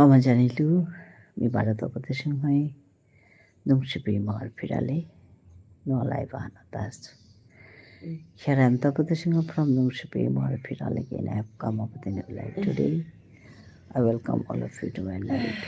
Hamajanilu, mi baratapatishimhai, dumshipi marpirale, no laiva anatas. Here I am Tapatishima from Dumshipi marpirale again. I have come up with a new life today. I welcome all of you to my life.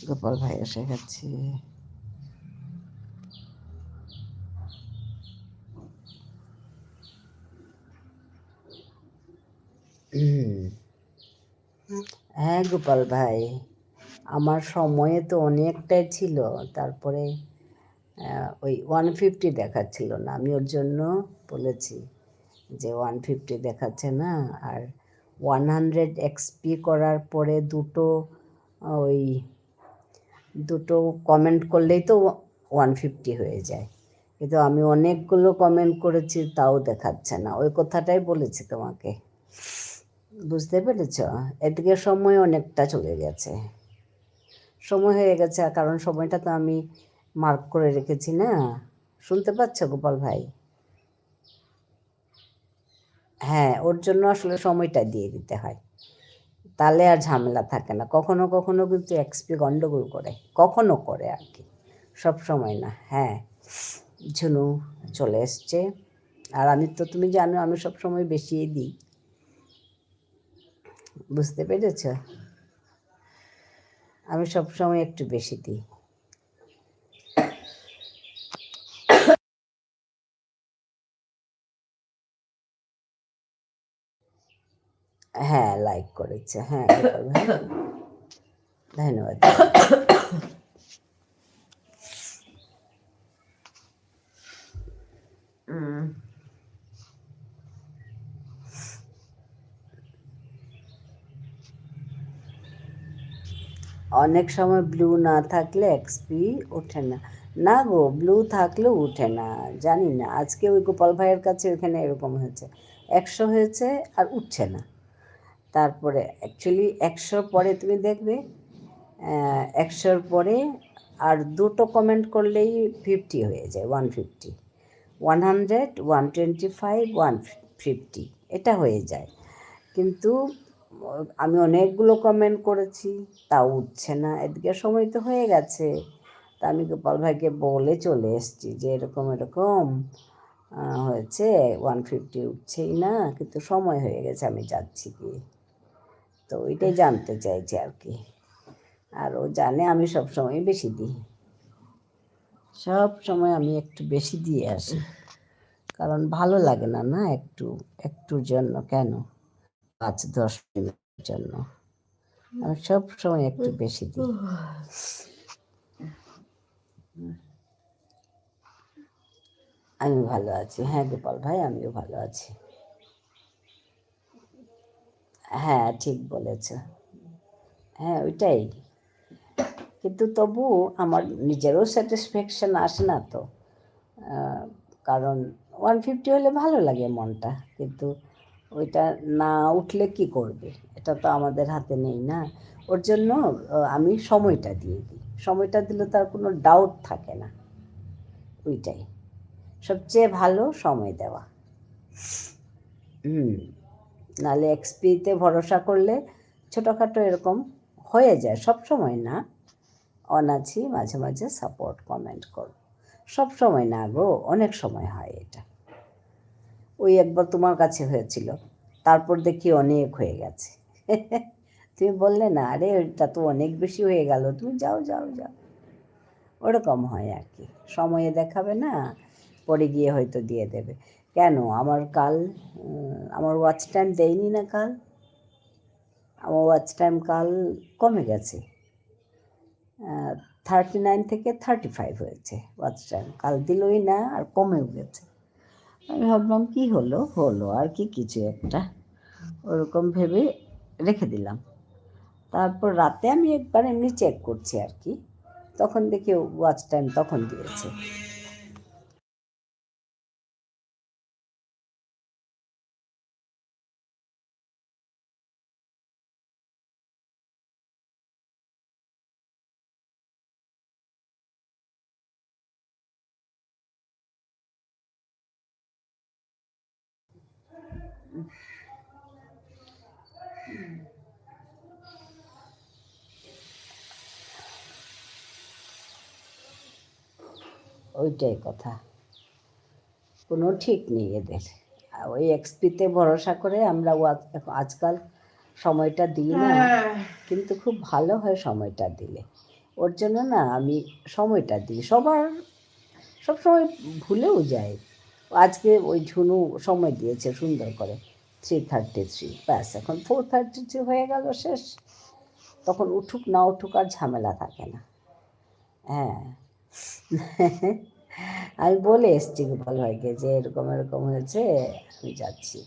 Gopal ভাই এসে গেছে। হ্যাঁ গোপাল ভাই, আমার সময়ে তো অনেকটাই ছিল, তারপরে ওই 150 দেখাচ্ছিল না, আমি ওর জন্য বলেছি যে 150 দেখাচ্ছে না, আর 100 এক্সপি করার পরে ওই দুটো কমেন্ট করলেই তো 150 হয়ে যায়, কিন্তু আমি অনেকগুলো কমেন্ট করেছি তাও দেখাচ্ছে না। ওই কথাটাই বলেছি তোমাকে, বুঝতে পেরেছ? এদিকে সময় অনেকটা চলে গেছে, সময় হয়ে গেছে, কারণ সময়টা তো আমি মার্ক করে রেখেছি না। শুনতে পাচ্ছ গোপাল ভাই? হ্যাঁ, ওর জন্য আসলে সময়টা দিয়ে দিতে হয়, তাহলে আর ঝামেলা থাকে না। কখনো কখনো কিন্তু এক্সপি গন্ডগোল করে, কখনো করে আর কি, সব সময় না। হ্যাঁ, ঝুনু চলে এসছে, আর আমি তো, তুমি জানো আমি সব সময় বেশিই দিই, বুঝতে পেরেছ? আমি সব সময় একটু বেশি দিই। হ্যাঁ, লাইক করেছে। হ্যাঁ ধন্যবাদ। অনেক সময় ব্লু না থাকলে এক্সপি ওঠে না। না গো, ব্লু থাকলেও উঠে না, জানি না। আজকে ওই গোপাল ভাইয়ের কাছে ওখানে এরকম হয়েছে, 100 হয়েছে আর উঠছে না। তারপরে অ্যাকচুয়ালি 100 পরে তুমি দেখবে 100 পরে আর দুটো কমেন্ট করলেই 50 হয়ে যায়, 150, 100, 125, 150 এটা হয়ে যায়। কিন্তু আমি অনেকগুলো কমেন্ট করেছি তাও উঠছে না। এদিকে সময় তো হয়ে গেছে, তা আমি গোপাল ভাইকে বলে চলে এসেছি যে এরকম এরকম হয়েছে, 150 উঠছেই না, কিন্তু সময় হয়ে গেছে, আমি যাচ্ছি কি। তো ওইটাই জানতে চাইছি আর কি। আর ও জানে আমি সব সময় বেশি দিই, সব সময় আমি একটু বেশি দিয়ে আসি, কারণ ভালো লাগে না না একটুর জন্য, কেন 5-10 মিনিটের জন্য আমি সব সময় একটু বেশি দিই। আমি ভালো আছি। হ্যাঁ গোপাল ভাই, আমিও ভালো আছি। হ্যাঁ, ঠিক বলেছ। হ্যাঁ, ওইটাই। কিন্তু তবু আমার নিজেরও স্যাটিসফ্যাকশন আসে না তো। কারণ 150 হলে ভালো লাগে মনটা, কিন্তু ওইটা না উঠলে কি করবে, এটা তো আমাদের হাতে নেই না। ওর জন্য আমি সময়টা দিয়ে দিই, সময়টা দিলে তার কোনো ডাউট থাকে না। ওইটাই সবচেয়ে ভালো, সময় দেওয়া। হুম। নাহলে এক্সপিতে ভরসা করলে ছোটোখাটো এরকম হয়ে যায়, সব সময় না। অনাছি মাঝে মাঝে সাপোর্ট কমেন্ট করো, সব সময় না গো, অনেক সময় হয় এটা। ওই একবার তোমার কাছে হয়েছিল, তারপর দেখি অনেক হয়ে গেছে। তুমি বললে না, আরে ওইটা তো অনেক বেশি হয়ে গেল, তুমি যাও যাও যাও, ওরকম হয় আর কি। সময়ে দেখাবে না, পরে গিয়ে হয়তো দিয়ে দেবে। কেন আমার কাল আমার ওয়াচ টাইম দেয়নি না কাল, আমার ওয়াচ টাইম কাল কমে গেছে, 39 থেকে 35 হয়েছে ওয়াচ টাইম, কাল দিলই না আর কমেও গেছে। আমি ভাবলাম কী হলো, হলো আর কি কিছু একটা, ওরকম ভেবে রেখে দিলাম। তারপর রাতে আমি একবার এমনি চেক করছি আর কি, তখন দেখি ওয়াচ টাইম তখন দিয়েছে। ওইটাই কথা, কোনো ঠিক নেই এদের। ওই এক্সপিতে ভরসা করে আমরা আজকাল সময়টা দিই না, কিন্তু খুব ভালো হয় সময়টা দিলে। ওর জন্য না আমি সময়টা দিই, সবসময় ভুলেও যাই। আজকে ওই ঝুনু সময় দিয়েছে সুন্দর করে 3:33, ব্যাস এখন 4:33 হয়ে গেল, শেষ। তখন উঠুক না উঠুক আর ঝামেলা থাকে না। হ্যাঁ। আমি বলে এসছি গোপাল ভাইকে যে এরকম এরকম হয়েছে, আমি যাচ্ছি।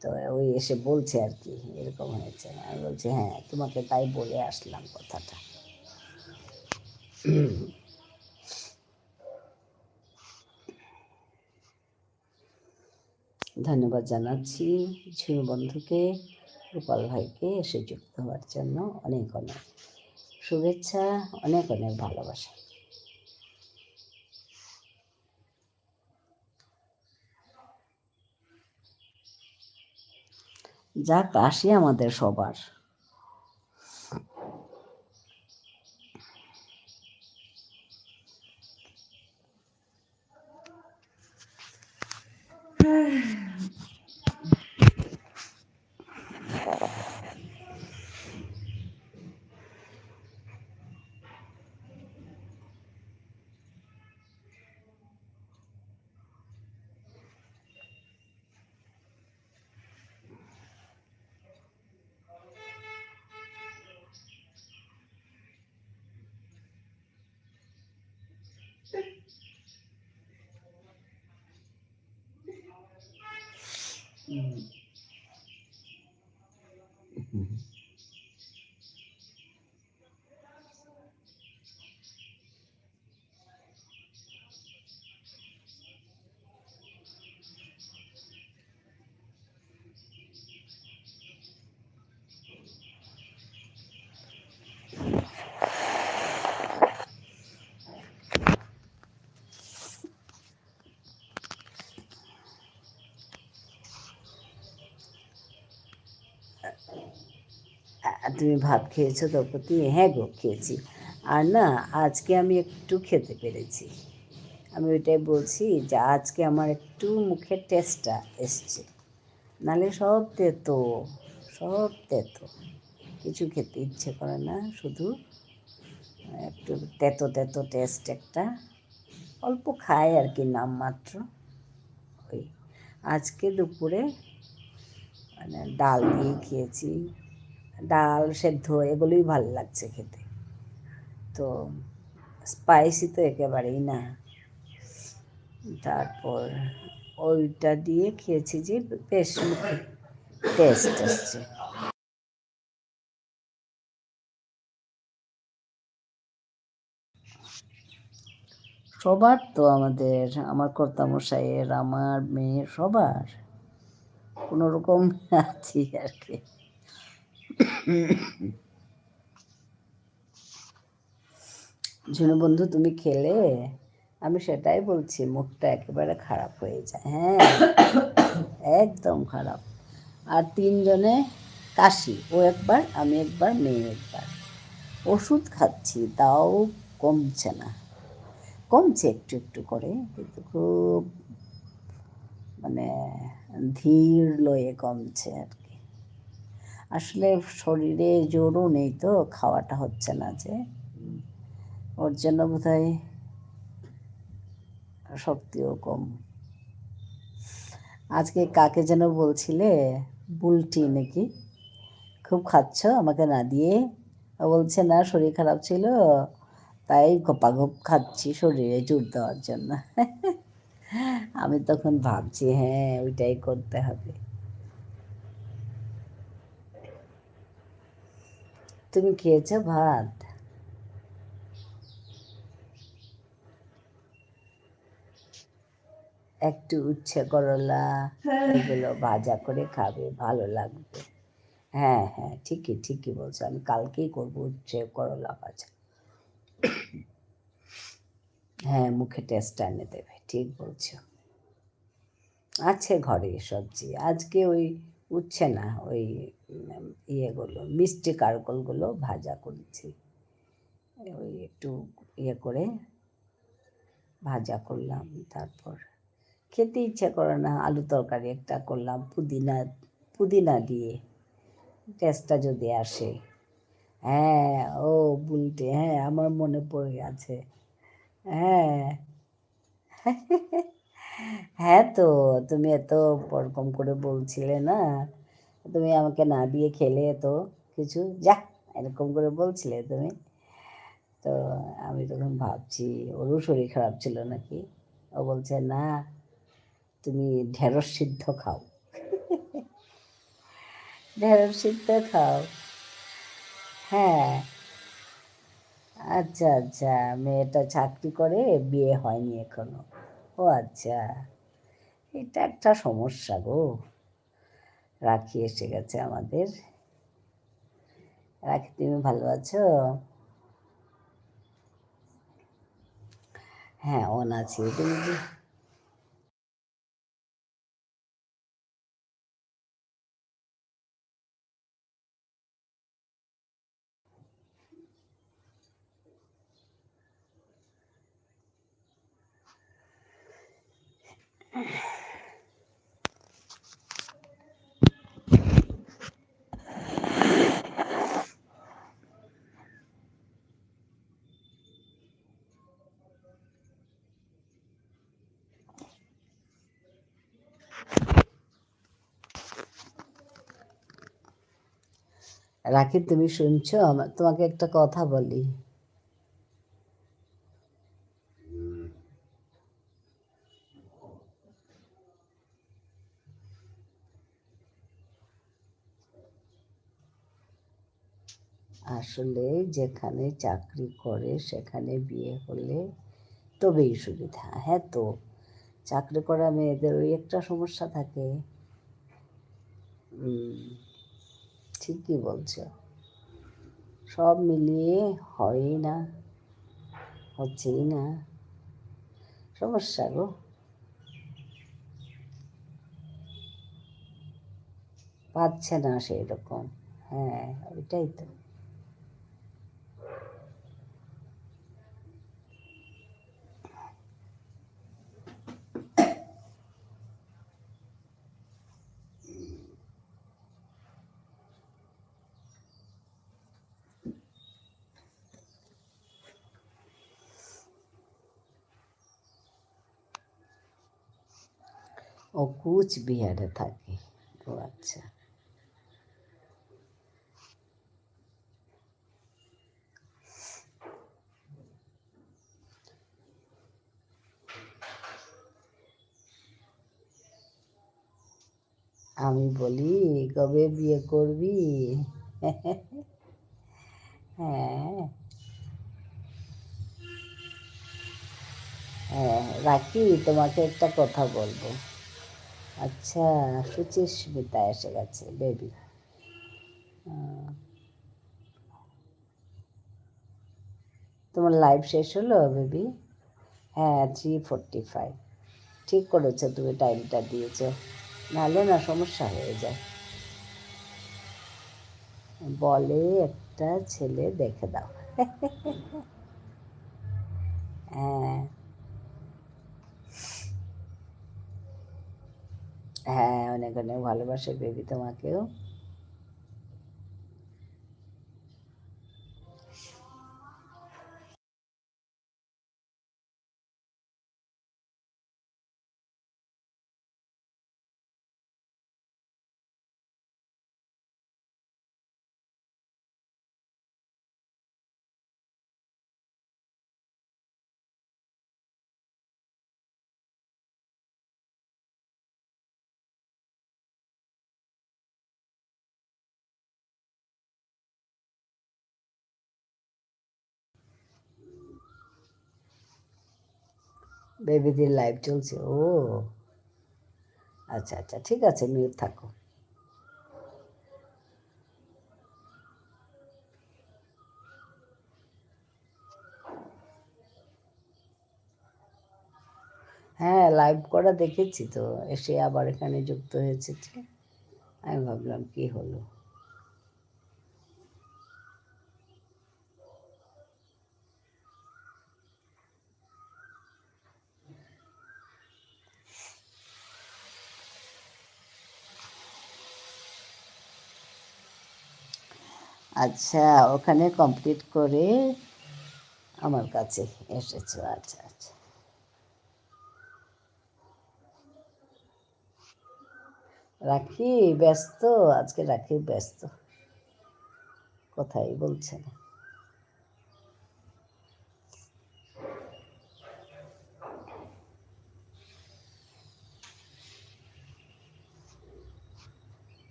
তো ওই এসে বলছে আর কি এরকম হয়েছে, আমি বলছি হ্যাঁ তোমাকে তাই বলে আসলাম কথাটা। ধন্যবাদ জানাচ্ছি ঝুনু বন্ধুকে, গোপাল ভাইকে এসে যুক্ত হওয়ার জন্য। অনেক অনেক শুভেচ্ছা, অনেক অনেক ভালোবাসা। যাক, আসি আমাদের সবার। তুমি ভাত খেয়েছো দ্রৌপদী? হ্যাঁ গো, খেয়েছি। আর না, আজকে আমি একটু খেতে পেরেছি। আমি ওইটাই বলছি যে আজকে আমার একটু মুখের টেস্টটা এসছে, নাহলে সব তেতো, সব তেতো, কিছু খেতে ইচ্ছে করে না, শুধু একটু তেতো তেতো টেস্ট একটা, অল্প খাই আর কি নামমাত্র। ওই আজকে দুপুরে মানে ডাল দিয়ে খেয়েছি, ডাল সেদ্ধ এগুলোই ভালো লাগছে খেতে। তো স্পাইসি তো একেবারেই না। তারপর ওইটা দিয়ে খেয়েছি যে বেশ মুখে টেস্ট আসছে। সবার তো আমাদের, আমার কর্তামশাইয়ের, আমার মেয়ের, সবার কোনো রকম আছি আর কি। ঝুনু বন্ধু, তুমি খেলে? আমি সেটাই বলছি, মুখটা একেবারে খারাপ হয়ে যায়। হ্যাঁ, একদম খারাপ। আর তিনজনে কাশি, ও একবার, আমি একবার, মেয়ে একবার। ওষুধ খাচ্ছি তাও কমছে না। কমছে একটু একটু করে, কিন্তু খুব মানে ধীর লয়ে কমছে আর কি। আসলে শরীরে জোরও নেই তো, খাওয়াটা হচ্ছে না যে, ওর জন্য বোধহয় শক্তিও কম। আজকে কাকে যেন বলছিলে, বুলটি নাকি, খুব খাচ্ছ আমাকে না দিয়ে? ও বলছে না, শরীর খারাপ ছিল তাই গোপাগোপ খাচ্ছি শরীরে জোর দেওয়ার জন্য। আমি তখন ভাবছি, হ্যাঁ ওইটাই করতে হবে। তুমি খেয়েছো ভাত? একটু উচ্ছে করলা এগুলো ভাজা করে খাবে, ভালো লাগবে। হ্যাঁ হ্যাঁ, ঠিকই ঠিকই বলছো, আমি কালকেই করবো উচ্ছে করলা ভাজা। হ্যাঁ, মুখে টেস্ট এনে দেবে, ঠিক বলছো। আছে ঘরে সবজি, আজকে ওই উচ্ছে না, ওই ইয়েগুলো মিষ্টি কারকলগুলো ভাজা করেছি। ওই একটু ইয়ে করে ভাজা করলাম, তারপর খেতে ইচ্ছে করে না, আলু তরকারি একটা করলাম পুদিনা, পুদিনা দিয়ে, টেস্টটা যদি আসে। হ্যাঁ, ও বুলটে, হ্যাঁ আমার মনে পড়ে গেছে। হ্যাঁ, হ্যাঁ তো তুমি এত ওরকম করে বলছিলে না, তুমি আমাকে না দিয়ে খেলে তো কিছু, যা এরকম করে বলছিলে তুমি। তো আমি তখন ভাবছি ওরও শরীর খারাপ ছিল নাকি। ও বলছে না, তুমি ঢেঁড়স সিদ্ধ খাও, ঢেঁড়স সিদ্ধ খাও। হ্যাঁ, আচ্ছা আচ্ছা, মেয়েটা চাকরি করে, বিয়ে হয়নি এখনো। ও আচ্ছা, এটা একটা সমস্যা গো। রাখি এসে গেছে আমাদের। রাখি, তুমি ভালো আছো? হ্যাঁ, অন আছি, তুমি কি? রাখি, তুমি শুনছো? তোমাকে একটা কথা বলি। আসলে যেখানে চাকরি করে সেখানে বিয়ে হলে তবেই সুবিধা। হ্যাঁ তো, চাকরি করা মেয়েদের ওই একটা সমস্যা থাকে। ঠিকই বলছো, সব মিলিয়ে হয়ই না, হচ্ছেই না, সমস্যা গো। পাচ্ছে না সেই রকম। হ্যাঁ, ওইটাই তো। ও কুচবিহারে থাকে? ও আচ্ছা। আমি বলি কবে বিয়ে করবি? হ্যাঁ হ্যাঁ, রাখি, তোমাকে একটা কথা বলবো। আচ্ছা, সুচিস্মিতা এসে গেছে বেবি। তোমার লাইভ শেষ হলো বেবি? হ্যাঁ, 3:45। ঠিক করেছো, তুমি টাইমটা দিয়েছো, নাহলে না সমস্যা হয়ে যায়। বলে একটা ছেলে দেখে দাও। হ্যাঁ হ্যাঁ, অনেক অনেক ভালোবাসে বেবি তোমাকেও। বেবিদের লাইভ চলছে? ও আচ্ছা আচ্ছা, ঠিক আছে, মিউট থাকো। হ্যাঁ, লাইভ করা দেখেছি তো, এসে আবার এখানে যুক্ত হয়েছে। আমি ভাবলাম কি হলো। আচ্ছা, ওখানে কমপ্লিট করে আমার কাছে এসেছো? আচ্ছা আচ্ছা। রাখি ব্যস্ত আজকে, রাখি ব্যস্ত, কোথায় বলছে না।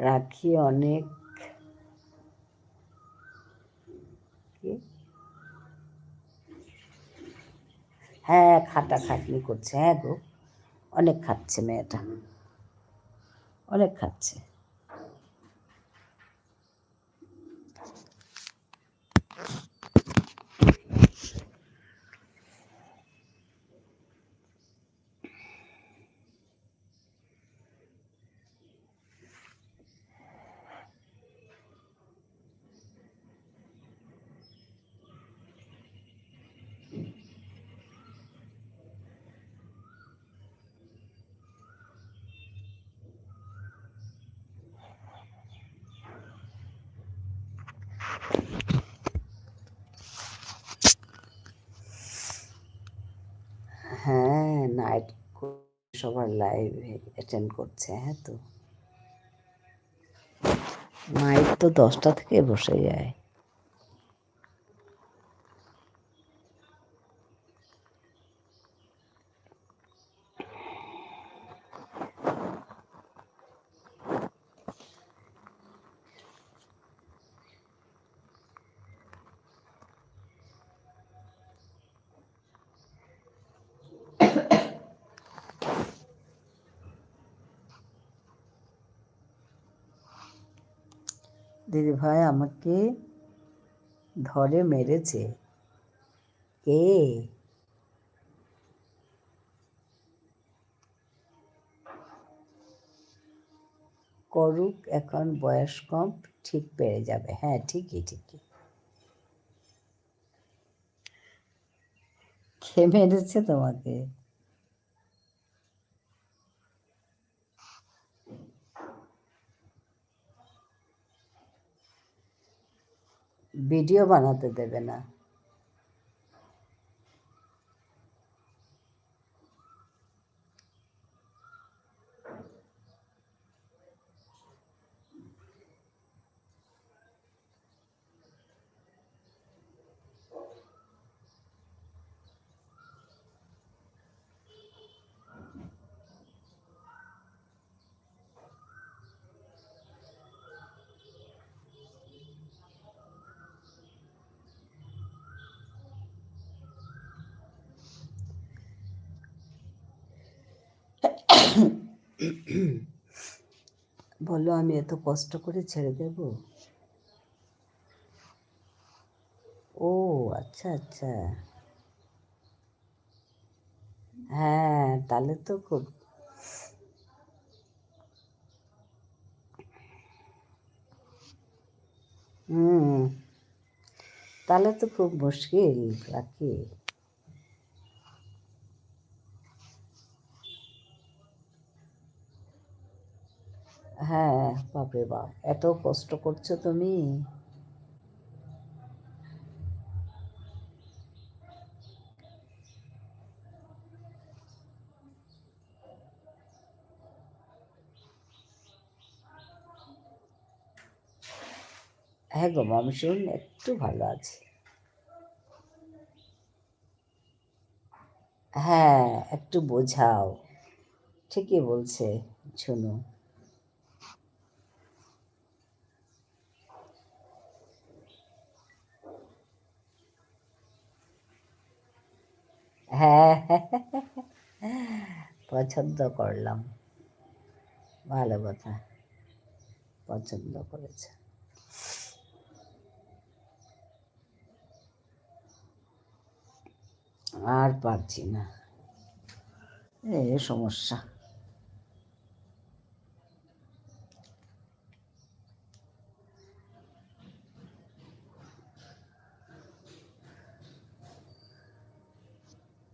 রাখি অনেক কি, হ্যাঁ খাটাখাটনি করছে, হ্যাঁ গো, অনেক খাচ্ছে মেয়েটা, অনেক খাচ্ছে। হ্যাঁ, নাইট সবার লাইভ অ্যাটেন্ড করছে, হ্যাঁ তো নাইট তো 10টা থেকে বসে যায়। দিদি ভাই আমাকে ধরে মেরেছে। কে? করুক, এখন বয়স কম, ঠিক পেরে যাবে। হ্যাঁ, ঠিকই ঠিকই। কে মেরেছে তোমাকে? ভিডিও বানাতে দেবে না। বলো, আমি এত কষ্ট করে ছেড়ে দেব? ও আচ্ছা আচ্ছা। হ্যাঁ, তাহলে তো খুব হুম, তাহলে তো খুব মুশকিল রাখি। হ্যাঁ, বাপরে বাপ, এত কষ্ট করছো তুমি। হ্যাঁ গো মামসুন, একটু ভালো আছে। হ্যাঁ, একটু বোঝাও। ঠিকই বলছে ঝুনু। হ্যাঁ, পছন্দ করলাম। ভালো কথা, পছন্দ করেছে। আর পারছি না, সমস্যা।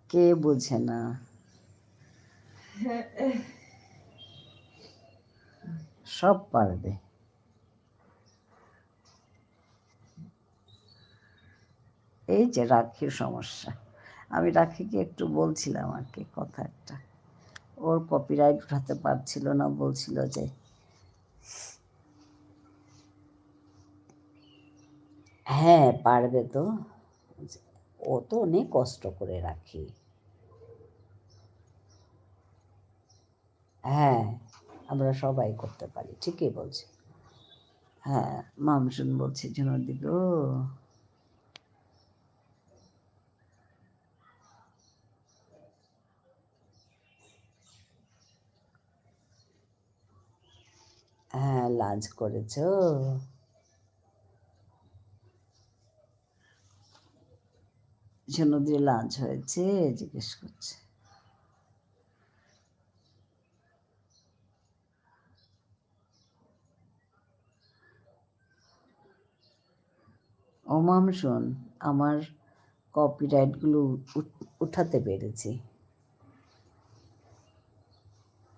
কে বোঝে না? সব পারবে। এই যে রাখির সমস্যা, আমি রাখিকে একটু বলছিলাম আর কি কথা একটা, ওর কপিরাইট উঠাতে পারছিল না, বলছিল যে হ্যাঁ পারবে তো, ও তো অনেক কষ্ট করে রাখি। হ্যাঁ, আমরা সবাই করতে পারি, ঠিকই বলছি। হ্যাঁ, মামসুন বলছে ঝুনুদি গো। হ্যাঁ, লাঞ্চ করেছো? ঝুনুদির লাঞ্চ হয়েছে জিজ্ঞেস করছে। ও মামসুন, আমার কপিরাইটগুলো উঠাতে পেরেছি।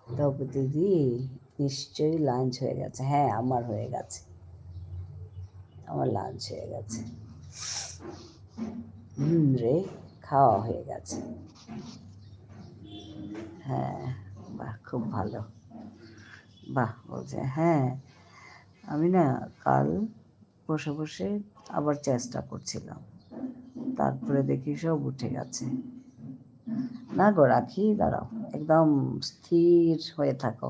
তবে দিদি, নিশ্চয়ই লাঞ্চ হয়ে গেছে। হ্যাঁ, আমার হয়ে গেছে, আমার লাঞ্চ হয়ে গেছে। রে, খাওয়া হয়ে গেছে। হ্যাঁ, বাহ খুব ভালো। বাহ বলছে হ্যাঁ, আমি না কাল বসে বসে আবার চেষ্টা করছিলাম, তারপরে দেখি সব উঠে গেছে। না গো রাখি, দাঁড়াও, একদম স্থির হয়ে থাকো।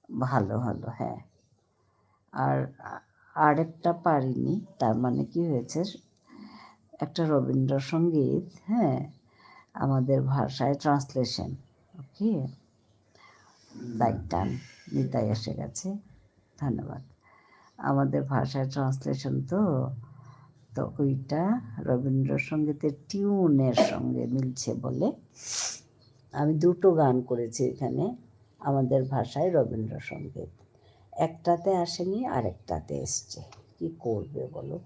ভালো ভালো, হ্যাঁ। আর আরেকটা পারিনি, তার মানে কি হয়েছে, একটা রবীন্দ্রসঙ্গীত, হ্যাঁ, আমাদের ভাষায় ট্রান্সলেশন। ওকে, দায়িত্বান নিতাই এসে গেছে, ধন্যবাদ। আমাদের ভাষায় ট্রান্সলেশন তো, তো ওইটা রবীন্দ্রসঙ্গীতের টিউনের সঙ্গে মিলছে বলে আমি দুটো গান করেছি এখানে আমাদের ভাষায় রবীন্দ্রসঙ্গীত। একটাতে আসেনি, আরেকটাতে এসছে। কি করবে বলো?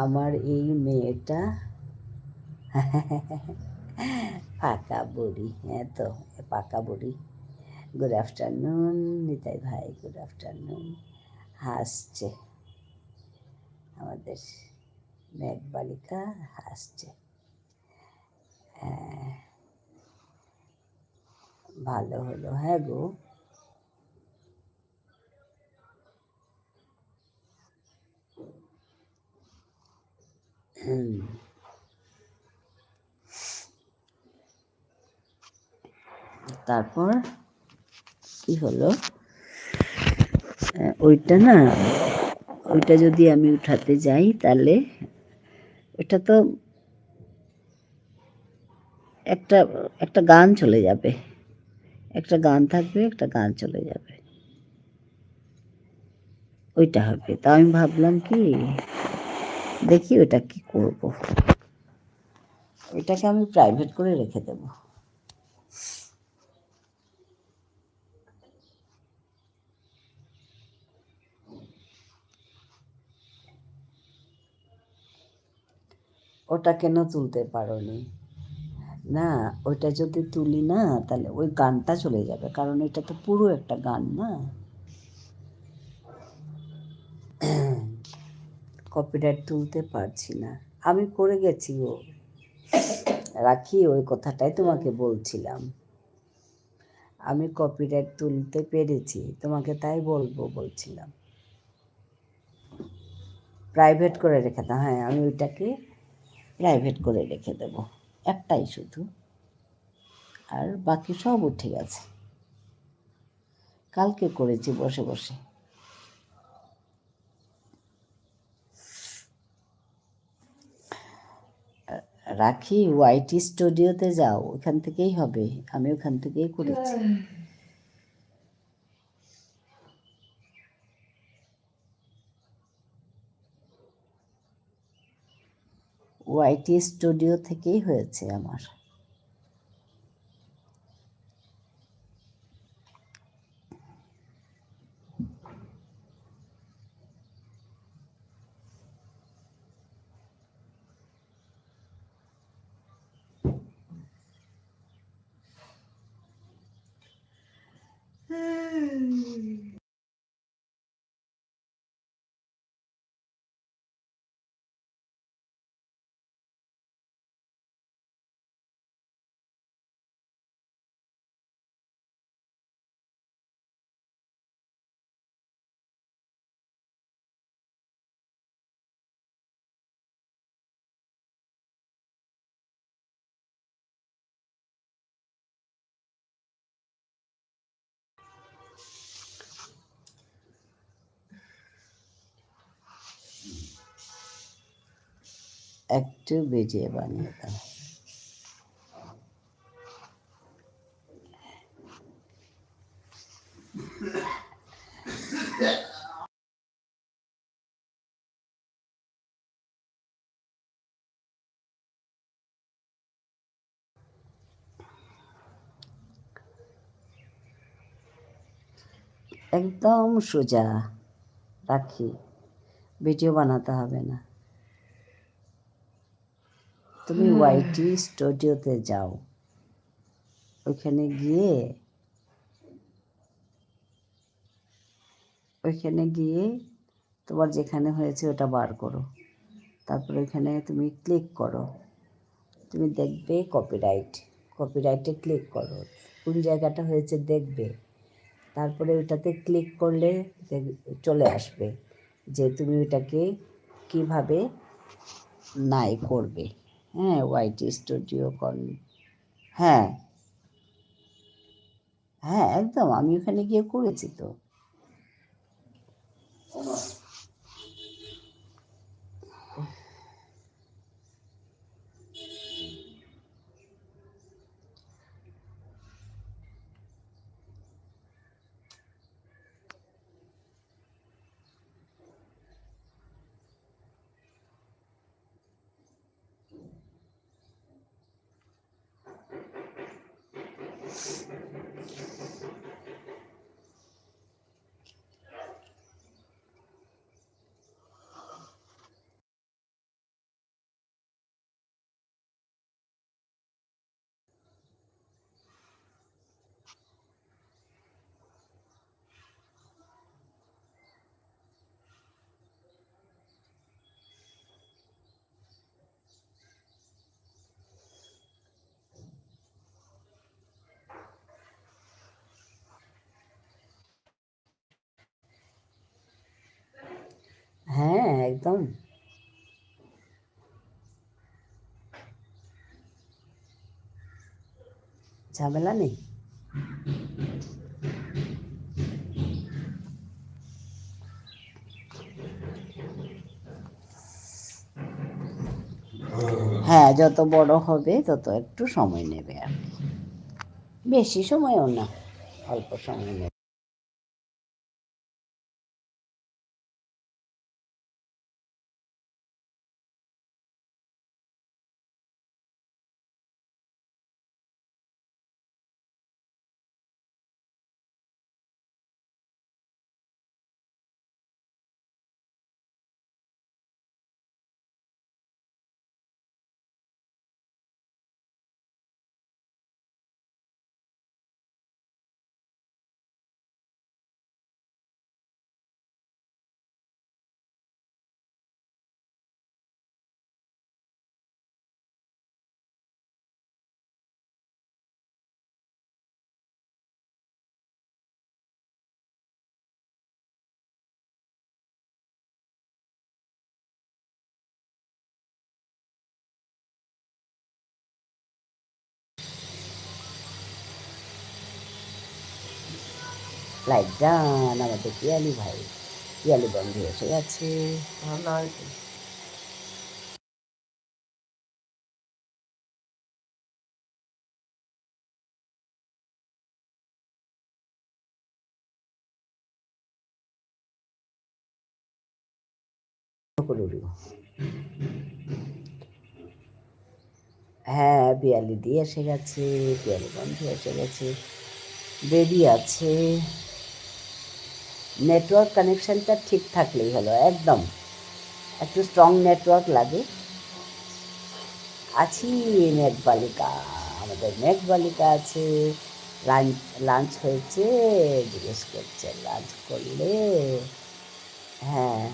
আমার এই মেয়েটা পাকা বুড়ি, হ্যাঁ তো পাকা বুড়ি। গুড আফটারনুন নিতাই ভাই, গুড আফটারনুন। হাসছে আমাদের মেঘবালিকা, হাসছে। হ্যাঁ, ভালো হলো। হ্যাঁ গো, তারপর কি হলো, ওইটা না, ওইটা যদি আমি উঠাতে যাই তাহলে ওইটা তো একটা একটা গান চলে যাবে, একটা গান থাকবে, একটা গান চলে যাবে, ওইটা হবে। তা আমি ভাবলাম কি, দেখি ওইটা কি করব, ওইটাকে আমি প্রাইভেট করে রেখে দেব। ওটা কেন তুলতে পারোনি? না, ওইটা যদি তুলি না তাহলে ওই গানটা চলে যাবে, কারণ এটা তো পুরো একটা গান না। কপিরাইট তুলতে পারছি না, আমি করে গেছি ও। রাখি, ওই কথাটাই তোমাকে বলছিলাম, আমি কপিরাইট তুলতে পেরেছি, তোমাকে তাই বলছিলাম প্রাইভেট করে রেখে দাও। হ্যাঁ, আমি ওইটাকে প্রাইভেট করে রেখে দেব, একটাই শুধু, আর বাকি সব উঠে গেছে। কালকে করেছি বসে বসে। রাখি, ওয়াইটি স্টুডিওতে যাও, ওখান থেকেই হবে, আমি ওখান থেকেই করেছি। ওয়াইটি স্টুডিও থেকেই হয়েছে আমার। একটু বেজিয়ে বানিয়ে দাও। একদম সোজা রাখি, ভিডিও বানাতে হবে না। তুমি ওয়াইটি স্টুডিওতে যাও, ওইখানে গিয়ে তোমার যেখানে হয়েছে ওটা বার করো, তারপর ওইখানে তুমি ক্লিক করো, তুমি দেখবে কপিরাইটে ক্লিক করো, কোন জায়গাটা হয়েছে দেখবে, তারপরে ওইটাতে ক্লিক করলে চলে আসবে যে তুমি ওইটাকে কিভাবে নাই করবে। হ্যাঁ, ওয়াইটি স্টুডিও হ্যাঁ হ্যাঁ, একদম, আমি ওখানে গিয়ে করেছি তো। ঝামেলা নেই। হ্যাঁ, যত বড় হবে তত একটু সময় নেবে আর কি। বেশি সময়ও না, অল্প সময় নেবে। লাইট ডান, আমাদের পিয়ালি ভাই, পিয়ালি বন্ধু এসে গেছে। ভালো হয়েছে। হ্যাঁ, পিয়ালি দিয়ে এসে গেছে, পিয়ালি বন্ধু এসে গেছে, বেবি আছে। নেটওয়ার্ক কানেকশনটা ঠিক থাকলেই হলো, একদম একটু স্ট্রং নেটওয়ার্ক লাগে। আছি মেঘবালিকা, আমাদের মেঘবালিকা আছে। লাঞ্চ লাঞ্চ হয়েছে জিজ্ঞেস করছে, লাঞ্চ করলে? হ্যাঁ,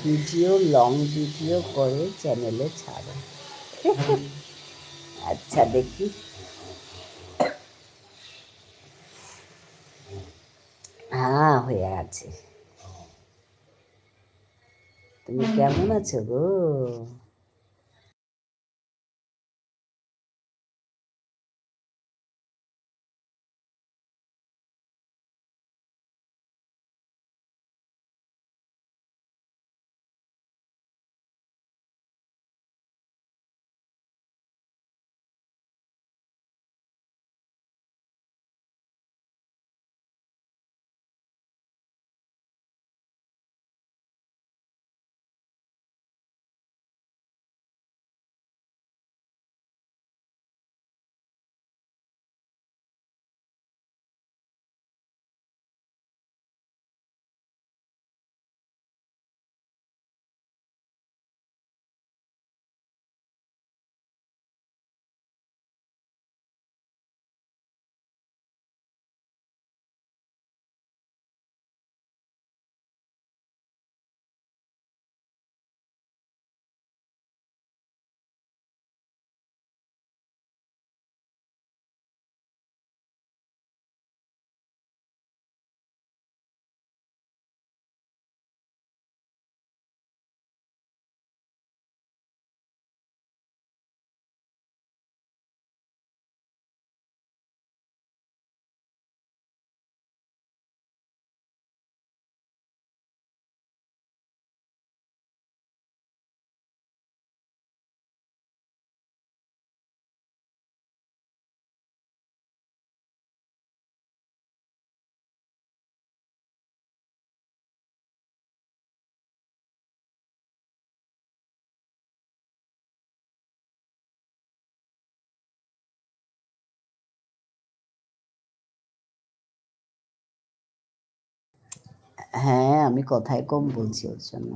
ভিডিও, লং ভিডিও করে চ্যানেলে ছাড়ো। আচ্ছা, দেখি। হ্যাঁ, হয়ে আছে। তুমি কেমন আছো গো? হ্যাঁ, আমি কথায় কম বলছি ওর জন্য।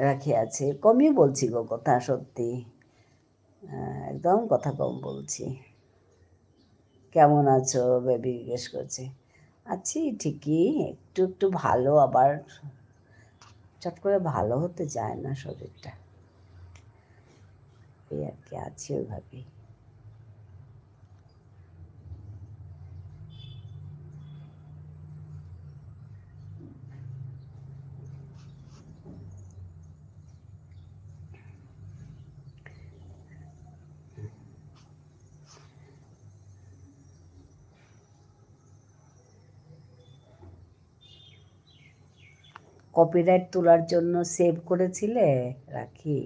রাখি আছে, কমই বলছি গো কথা, সত্যি একদম কথা কম বলছি। কেমন আছো বেবি জিজ্ঞেস করছে। আছি ঠিকই, একটু একটু ভালো, আবার চট করে ভালো হতে চায় না শরীরটা, এই আর কি, আছি ওইভাবেই। কপিরাইট তোলার জন্য সেভ করেছিলে রাখি?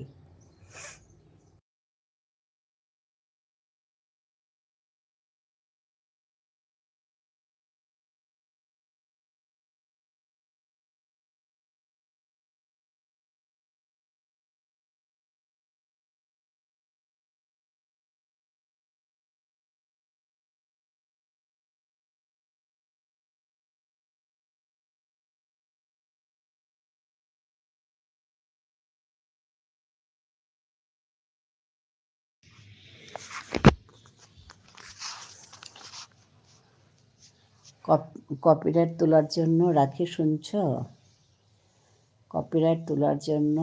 কপিরাইট তোলার জন্য রাখি, শুনছ? কপিরাইট তোলার জন্য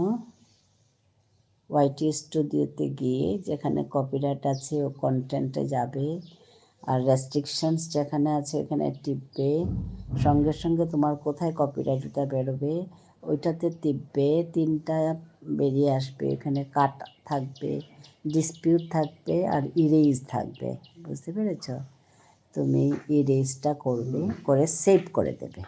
ওয়াইটি স্টুডিওতে গিয়ে যেখানে কপিরাইট আছে ও কন্টেন্টে যাবে, আর রেস্ট্রিকশনস যেখানে আছে ওখানে টিপবে, সঙ্গে সঙ্গে তোমার কোথায় কপিরাইটটা বেরোবে ওইটাতে টিপবে, তিনটা বেরিয়ে আসবে, এখানে কাট থাকবে, ডিসপিউট থাকবে, আর ইরেজ থাকবে, বুঝতে পেরেছ? তুমি ইরেজটা করবে, করে সেভ করে দেবে।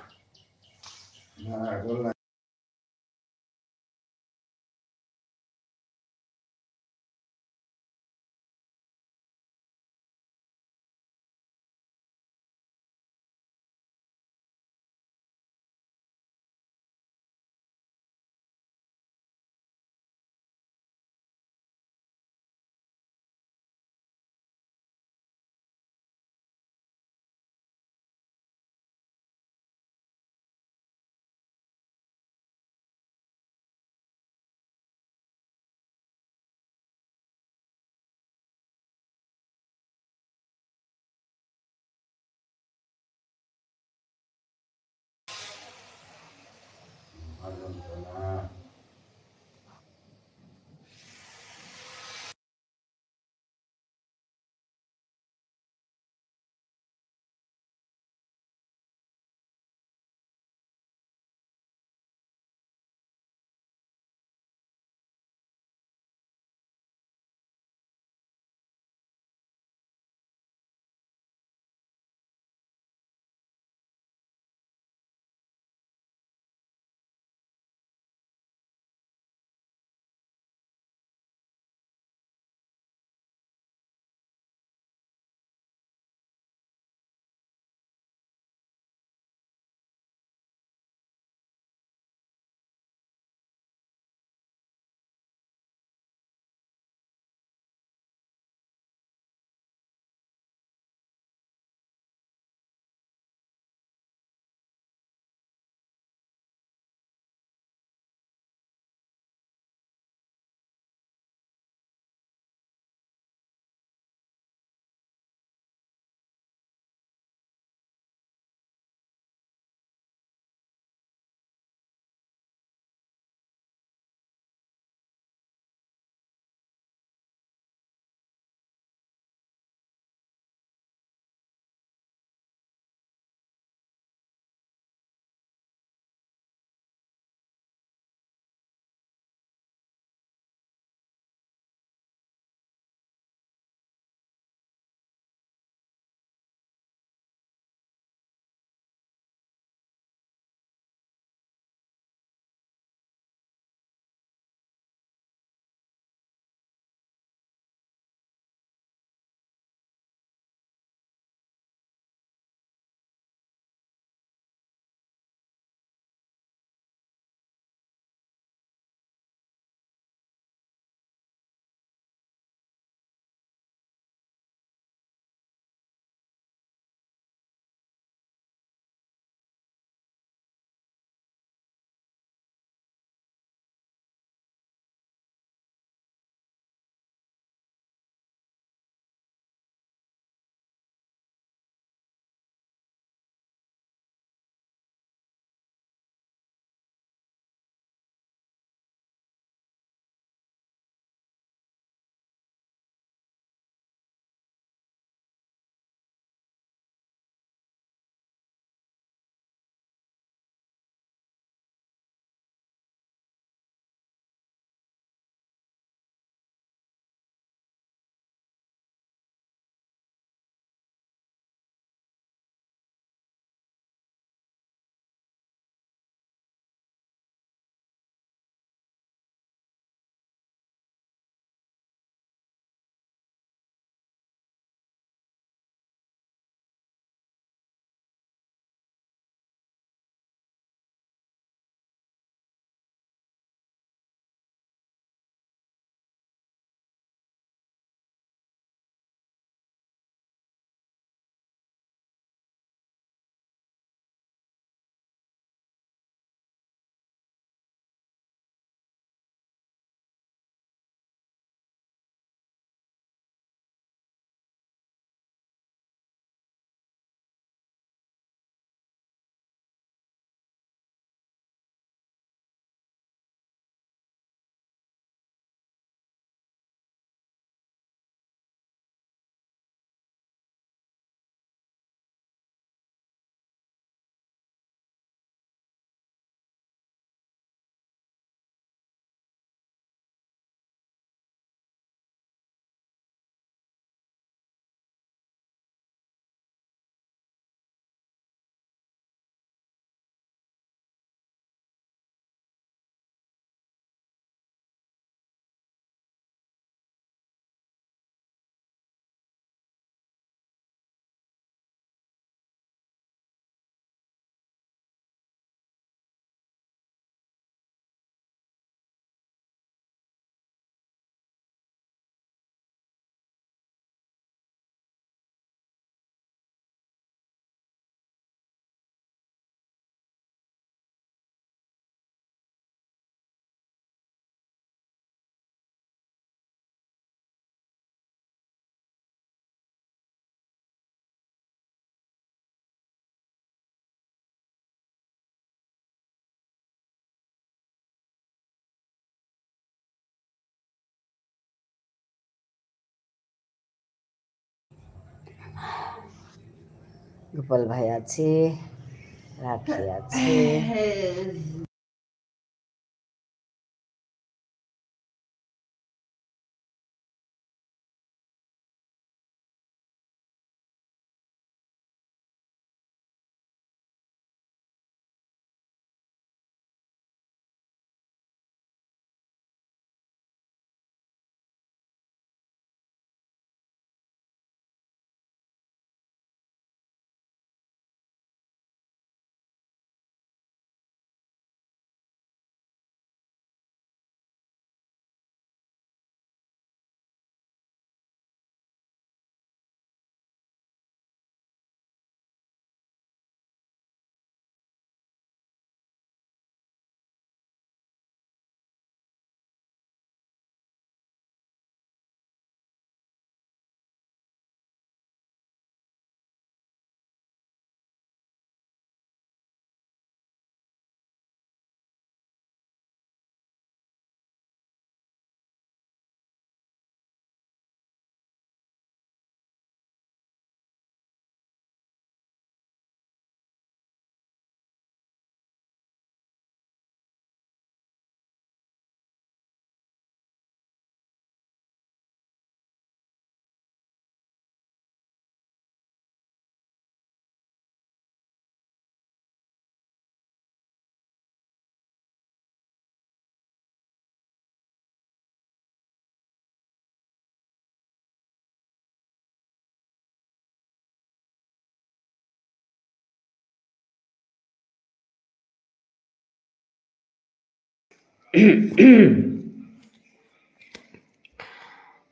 গোপাল ভাই আছে, রাখি আছে,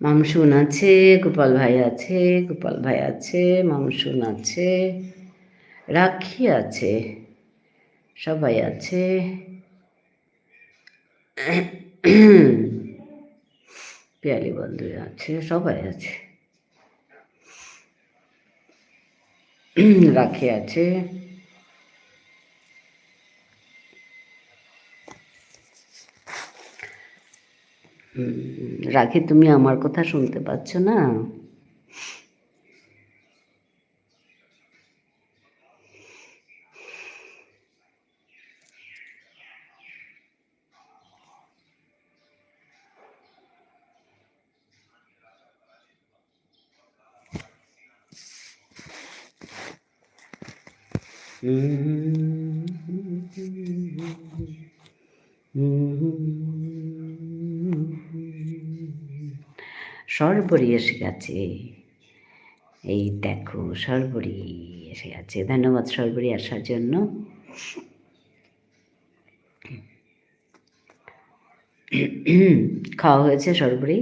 মামসুন আছে, গোপাল ভাই আছে, গোপাল ভাই আছে, মামসুন আছে, রাখি আছে, সবাই আছে। পিয়ালি বন্ধু আছে, সবাই আছে। রাখি আছে। রাখি, তুমি আমার কথা শুনতে পাচ্ছ না? সর্বরি এসে গেছে, এই দেখো সর্বরি এসে গেছে। ধন্যবাদ সর্বরি আসার জন্য। খাওয়া হয়েছে সর্বরি?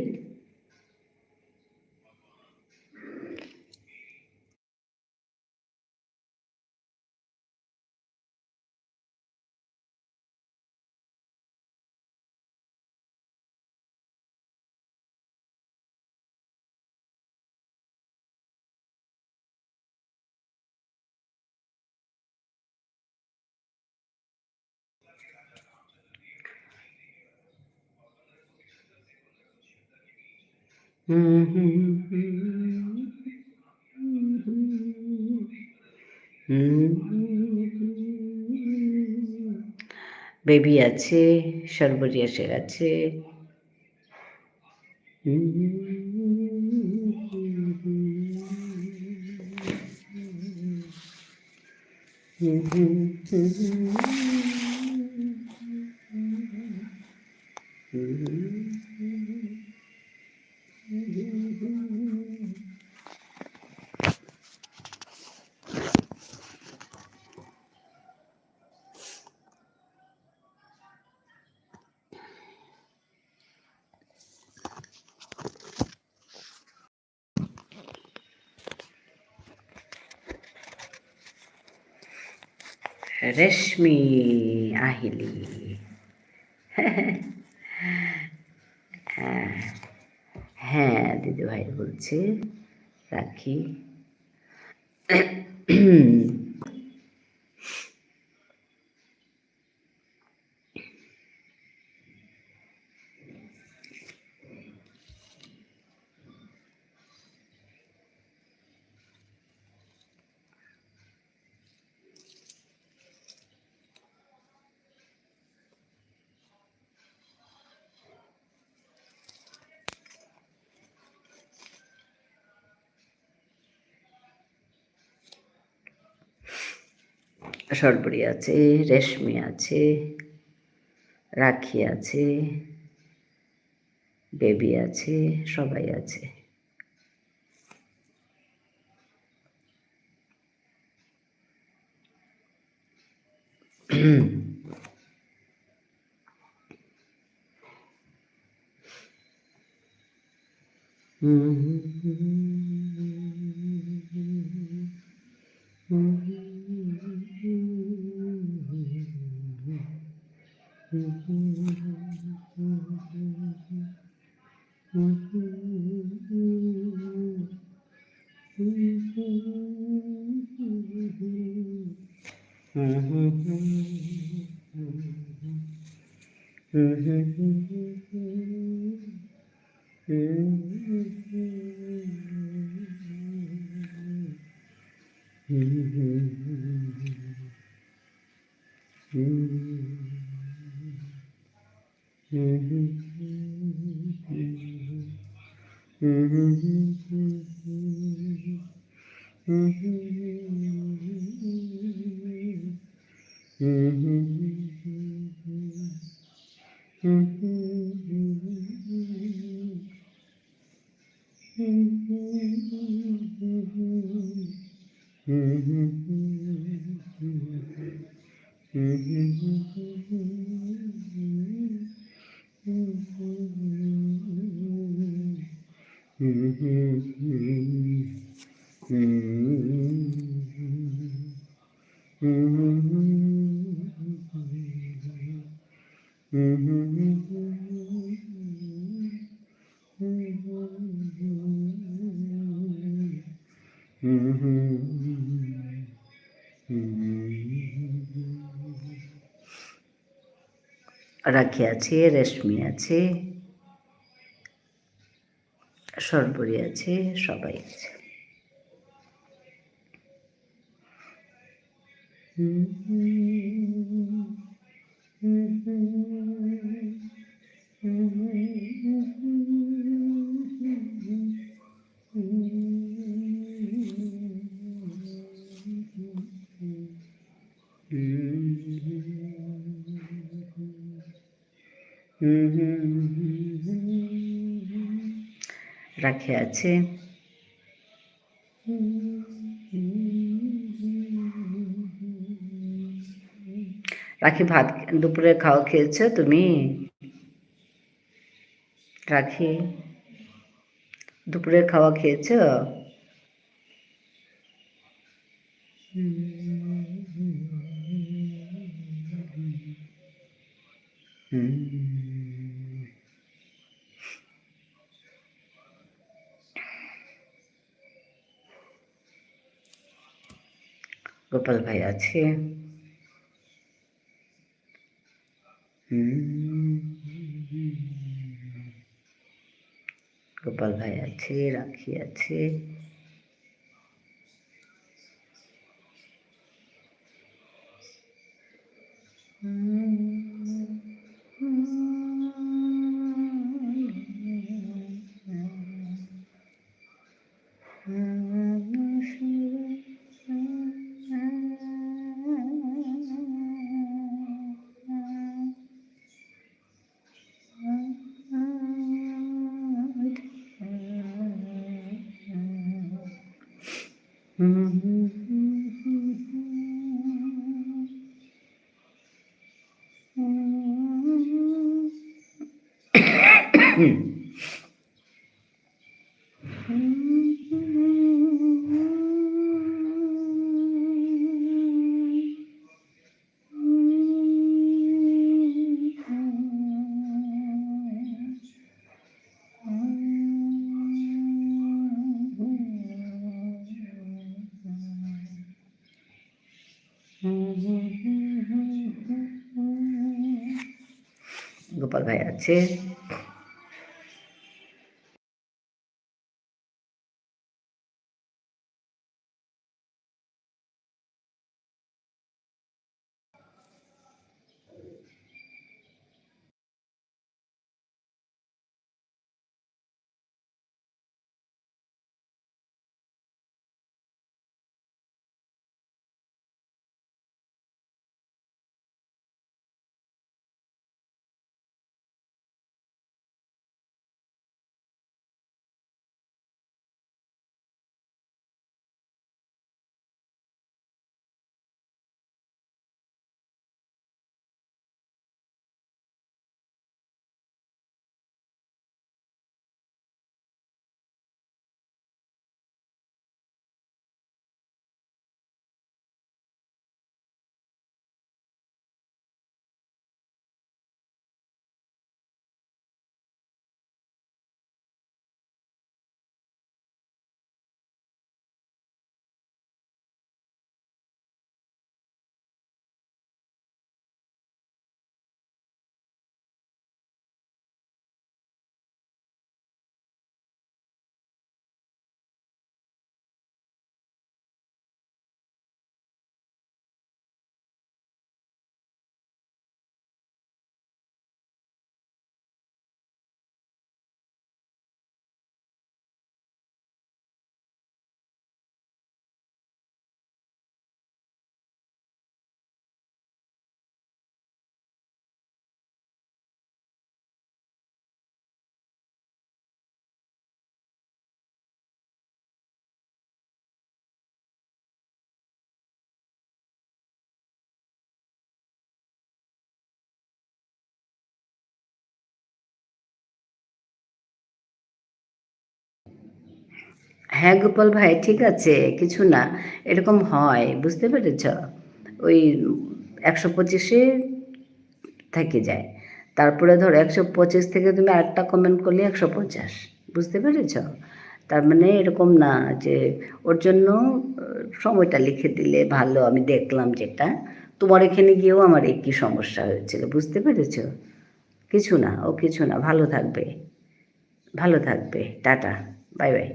বেবি আছে, সর্বরি এসে গেছে। রেশমি আহিলি, হ্যাঁ দিদিভাই বলছে রাখি। সরবরি আছে, রেশমি আছে, রাখি আছে, বেবি আছে, সবাই আছে। রাখি আছে, রেশমি আছে, সরবরি আছে, সবাই আছে। রাখি আছে, রাখি ভাত দুপুরে খাওয়া খেয়েছো তুমি? রাখি দুপুরে খাওয়া খেয়েছো? গোপাল ভাই আছে, গোপাল ভাই আছে, রাখি আছে, গোপাল ভাই আছে। হ্যাঁ গোপাল ভাই, ঠিক আছে, কিছু না, এরকম হয়, বুঝতে পেরেছ? ওই 125-এ থেকে যায়, তারপরে ধরো 125 থেকে তুমি আরেকটা কমেন্ট করলে 150, বুঝতে পেরেছ? তার মানে এরকম না যে ওর জন্য সময়টা লিখে দিলে ভালো। আমি দেখলাম যেটা তোমার এখানে গিয়েও আমার একই সমস্যা হয়েছিল, বুঝতে পেরেছ? কিছু না, ও কিছু না, ভালো থাকবে, ভালো থাকবে, টাটা, বাই বাই।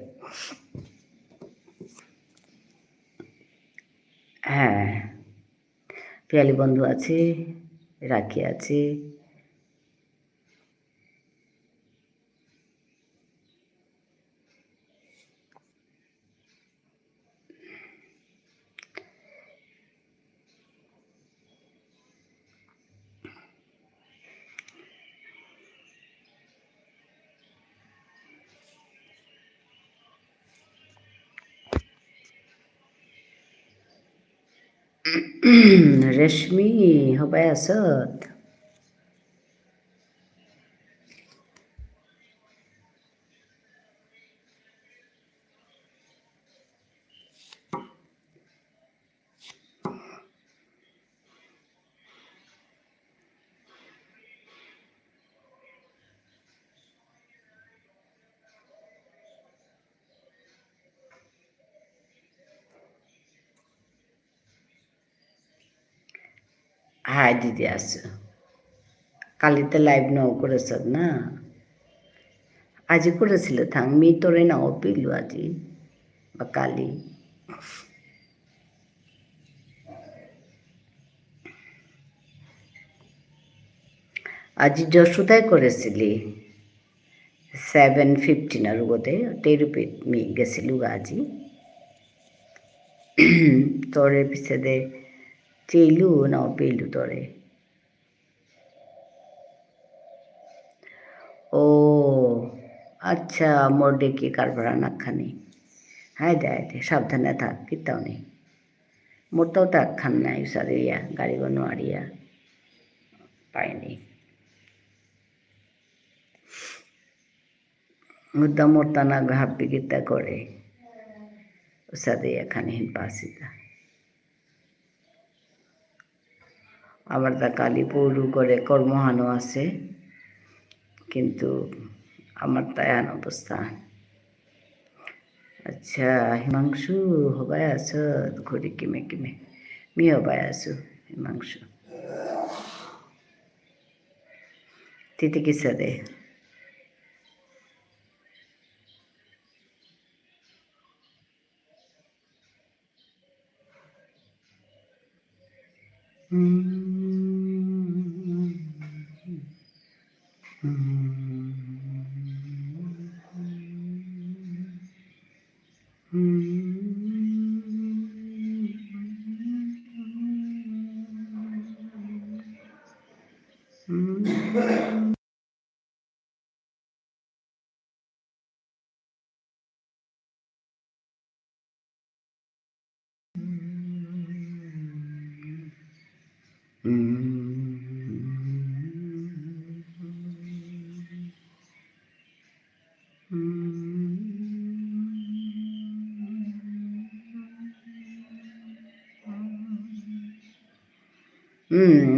হ্যাঁ, পিয়ালি বন্ধু আছে, রাখি আছে। রেশমি, হবাই আছত? হাই দিদি আছো, কালিতে লাইভ নাও করেছ না? আজি করেছিলে থাং মি তোরে নাও পিলু আজি বা কালি। আজি যশোদাই করেছিলি 7:15 বোধে তেরুপে মি গেছিলু আজি তোরে পিছে দে চেইলু নাও পেলু তোরে। ও আচ্ছা, মোর ডেকে কারবার নাকখানি। হাই দে হাই দে, সাবধানে থাক, কিতাও নেই মোর তাও তাক খান নাই সারিয়া গাড়ি বনো আড়িয়া পাইনি মুদ্দা মোরতা না ঘাপি গীতা করে সাদে এখানে হিন পাসিতা আবার তা কালি পৌরু করে কর্মহানো আছে, কিন্তু আমার তাই আন অবস্থা। আচ্ছা হিমাংশু, হবাই আছো? ঘড়ি কিমে কিমে মি হবাই আছো হিমাংশু? তিতি কিসা দে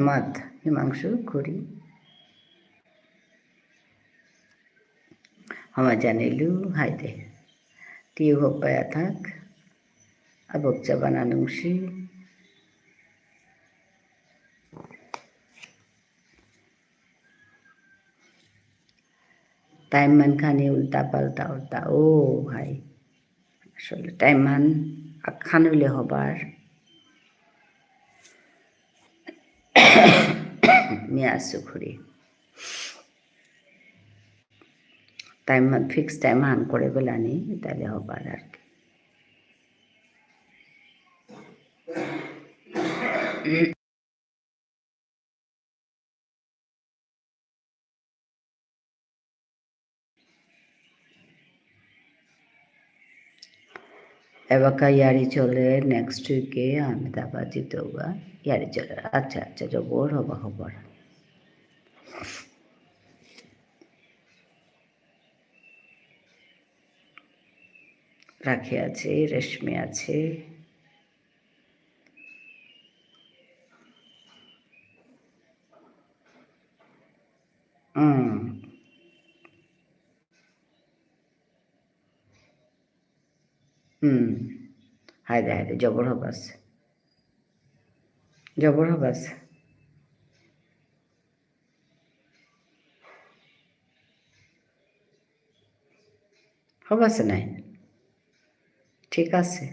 মত হিমাংশু ঘড়ি আমার জানিলু হাই দে টিউ হোক পায়া থাক abog jaban anungsi টাইম মান খানি উল্টা পাল্টা উল্টা ও ভাই, আসলে টাইম মান খান হইলে হবার নিয়ে আসছো ঘুরি টাইম মান ফিক্স টাইম হান করে বেলানি তাহলে হবার আর কি। এবাকা ইয়ারি চলে নেক্সট উইকে আহমেদাবাদ যেতে হোগা, ইয়ারি চলে আচ্ছা আচ্ছা জবর হবা খবর। রাখি আছে, রেশমি আছে, হুম, হায়দে হায়দে জবর হবে আছে, জবর হবে আছে, হবে আছে নাই, ঠিক আছে।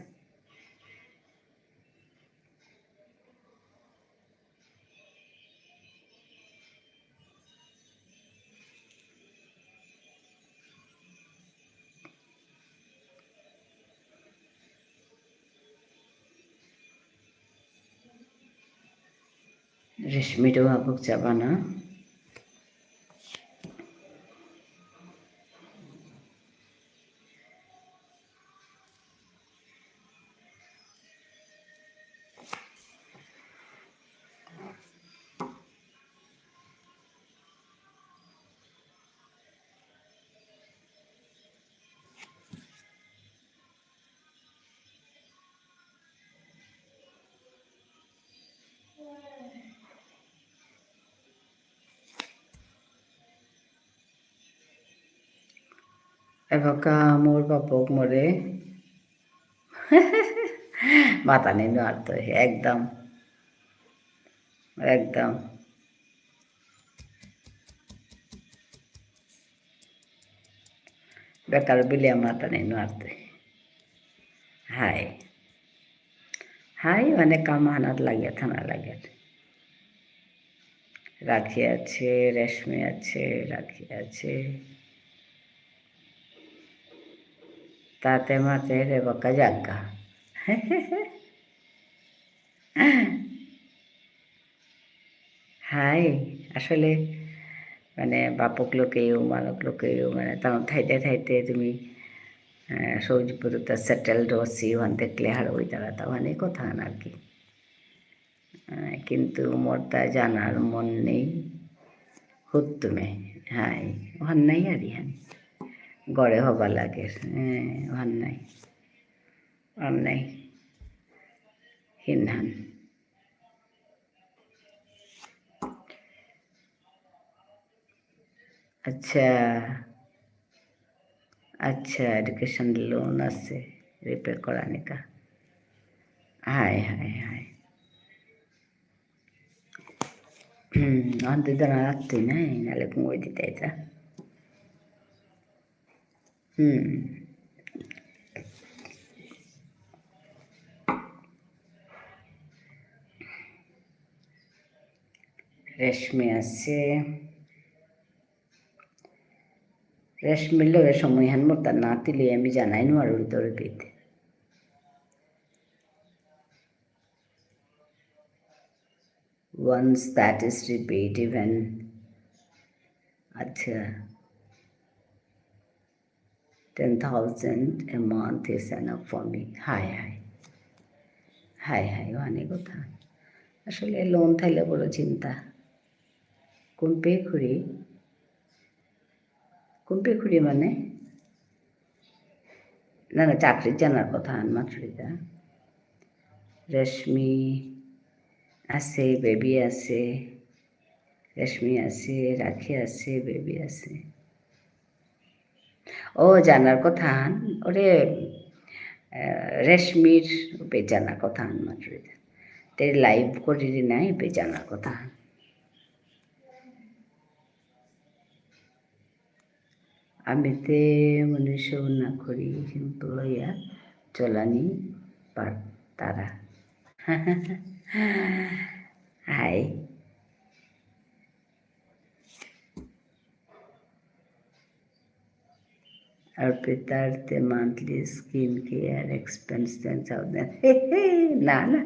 রেশমিটাও আবক যাবা না, এবাকা মোর বাপক মোরে মাথা নিয়ে আর তো একদম একদম বেকার বিলিয়া মাথা নিয়ে আর হাই হাই মানে কামানাত লাগিয়া থানা লাগে, রাখি আছে, রেশমি আছে, রাখি আছে, তাতে মাতে রে বাক্কা জাগা। হাই আসলে মানে বাপক লোকেও মানক লোকেও মানে তখন থাইতে থাইতে তুমি সৌজিপুরতা সেটেলড হচ্ছি ওখান দেখলে হার ওই তারা তখন কথা আর কি, কিন্তু মোর তা জানার মন নেই হুত্তুমে, হাই ওহান নাই আর ইহান গড়ে হবার লাগে, ওহান নাই আর নাই হিনহান। আচ্ছা আচ্ছা এডুকেশন লোন আছে রিপে করা নিকা, হায় হায় হায় অন্ত জানা রাখতেই নাই নাহলে কুমড়ে দিতে এটা, হুম, রেশমি আছে, রেশমির লগে সময় হান মোর তার নাতি লই আমি জানাই নো আর তোর পেতে, once that is repetitive and আচ্ছা 10,000 a month is enough for me, হায় হায় হায় হায় অনেক কথা, আসলে লোন থাইলে বড় চিন্তা, কোন পে করি, কোন পে করি মানে না না চাকরির জানার কথা মাত্র এটা, রেশমি আছে, বেবি আছে, রেশমি আছে, রাখি আছে, বেবি আছে, ও জানার কথা ওরে রেশমির বেজানার কথা মাত্র তে লাইভ করি নাই বেজানার কথা, আমিতে মনুষ্য না করি সিম্পল হইয়া চলানি পার তারা। হাই অর্পিতার তে মান্থলি স্কিন কেয়ার এক্সপেন্স 10,000, না না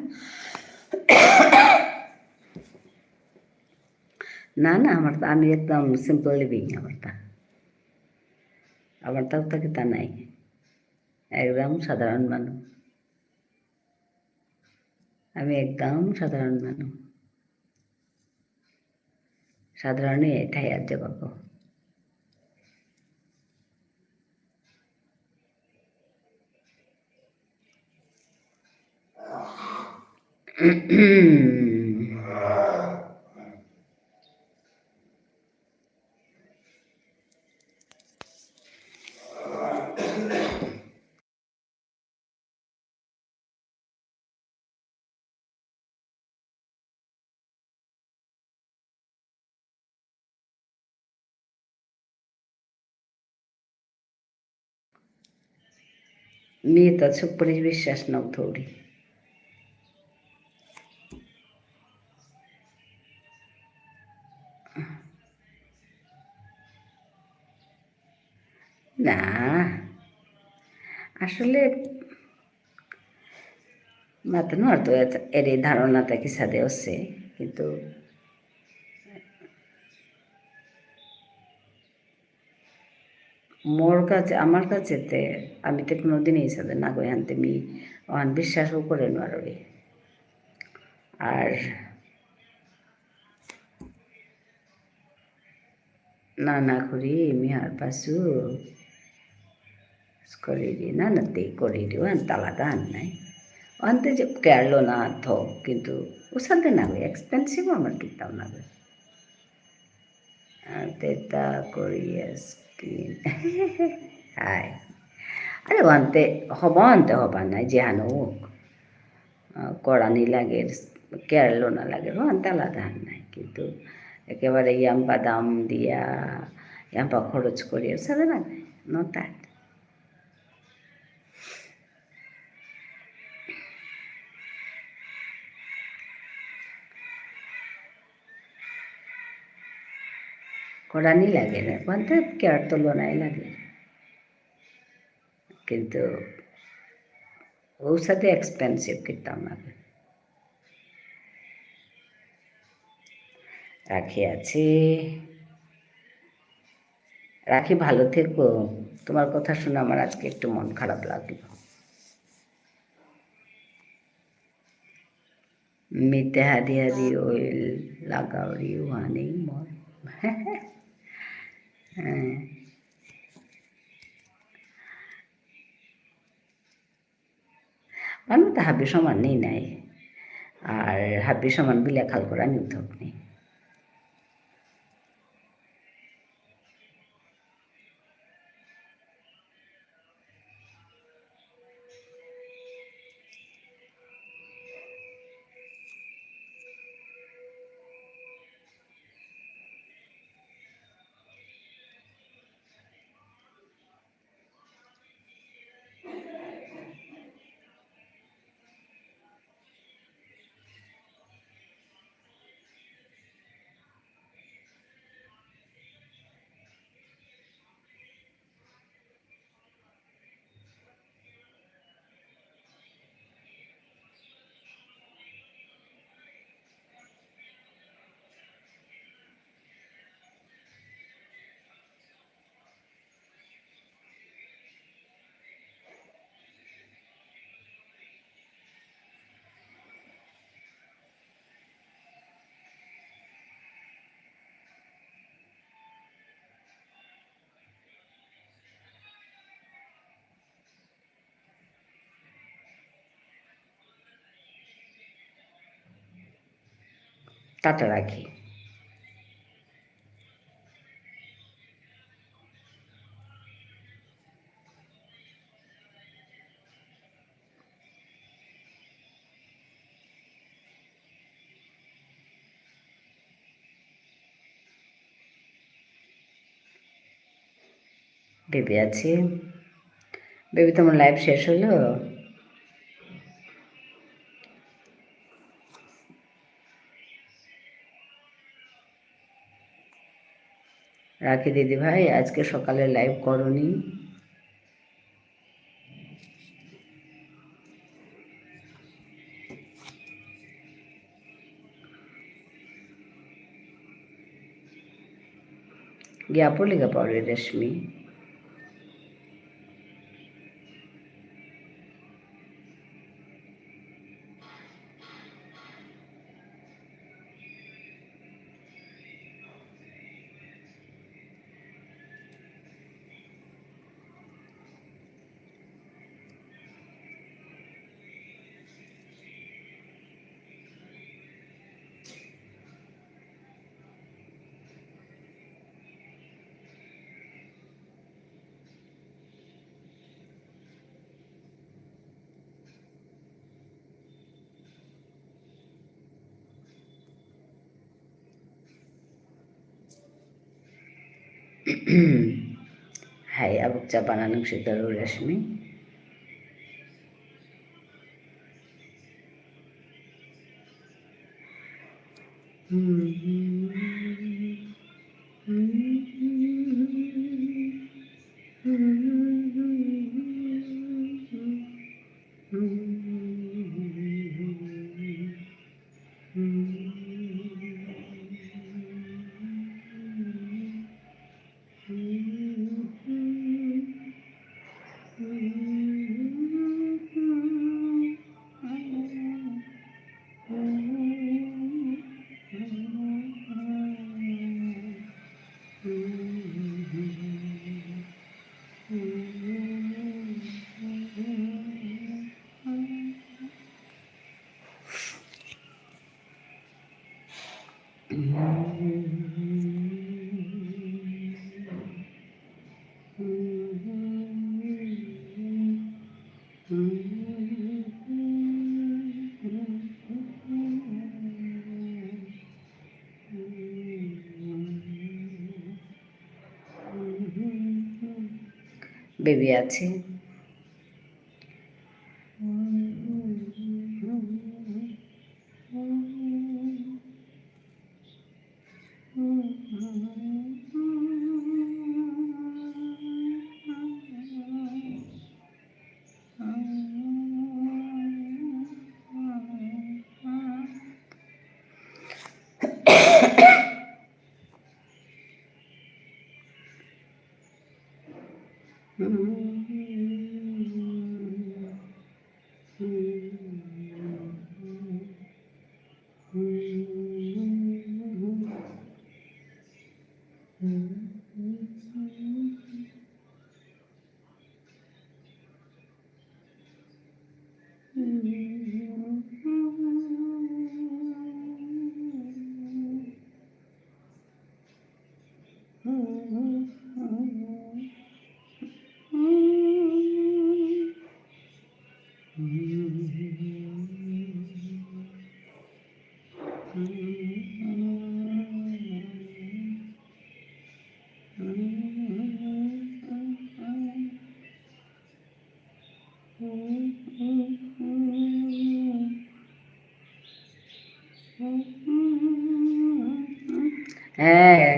না না আমার তা আমি একদম সিম্পল লিভিং আমার তাও তাকে তা নাই, একদম সাধারণ মানুষ, আমি একদম সাধারণ মানুষ, সাধারণে এটাই আর জবাব। मी तर सुपरी विश्वास नव्हतो না আসলে মাতানো আর তো এর এই ধারণাটা কি সাদে হচ্ছে কিন্তু মোর কাছে আমার কাছেতে আমি তো কোনোদিন এই সাথে না গই আনতে আমি অন বিশ্বাসও করে নোয়ারি আর না না করি মি আর পাসু করিরি না নাতে করিরি ಅಂತ আলাদা নাই ಅಂತೆ যে ಕೇಳಲು না থো কিন্তু ওসাতে না গই এক্সপেন্সিভ আমার কিতাব না গই তেতা করিয়া স্কিন হাই আরে অন্তে হবা নাই যেহানো হোক কড়ানি লাগে কেরলো না লাগে অন্তে আলাদা নাই কিন্তু একেবারে ইয়াম্পা দাম দিয়া ইয়াম্পা খরচ করিয়া সাথে না নো দ্যাট কড়ানি লাগে না অন্তে কেয়ার তুলনায় লাগে কিন্তু ওর সাথে এক্সপেন্সিভ কিতাম না রাখি আছে রাখি ভালো থেকো তোমার কথা শুনে আমার আজকে একটু মন খারাপ লাগলো মিতে হাদি হাদি অয়েল লাগাও রি ওয়া নেই মন হ্যাঁ মানে তো হাবি সমান নেই নাই আর হাবি সমান বিলে খাল করা নিউথক নেই টাটা রাখি বেবি আছে বেবি তোমার লাইফ শেষ হলো রাখি দিদি ভাই আজকে সকালে লাইভ করনি গিয়া পড়লিগা পড়ে রেশমি Hai abuk capanan nung sitaru resmi. Baby আছে। হ্যাঁ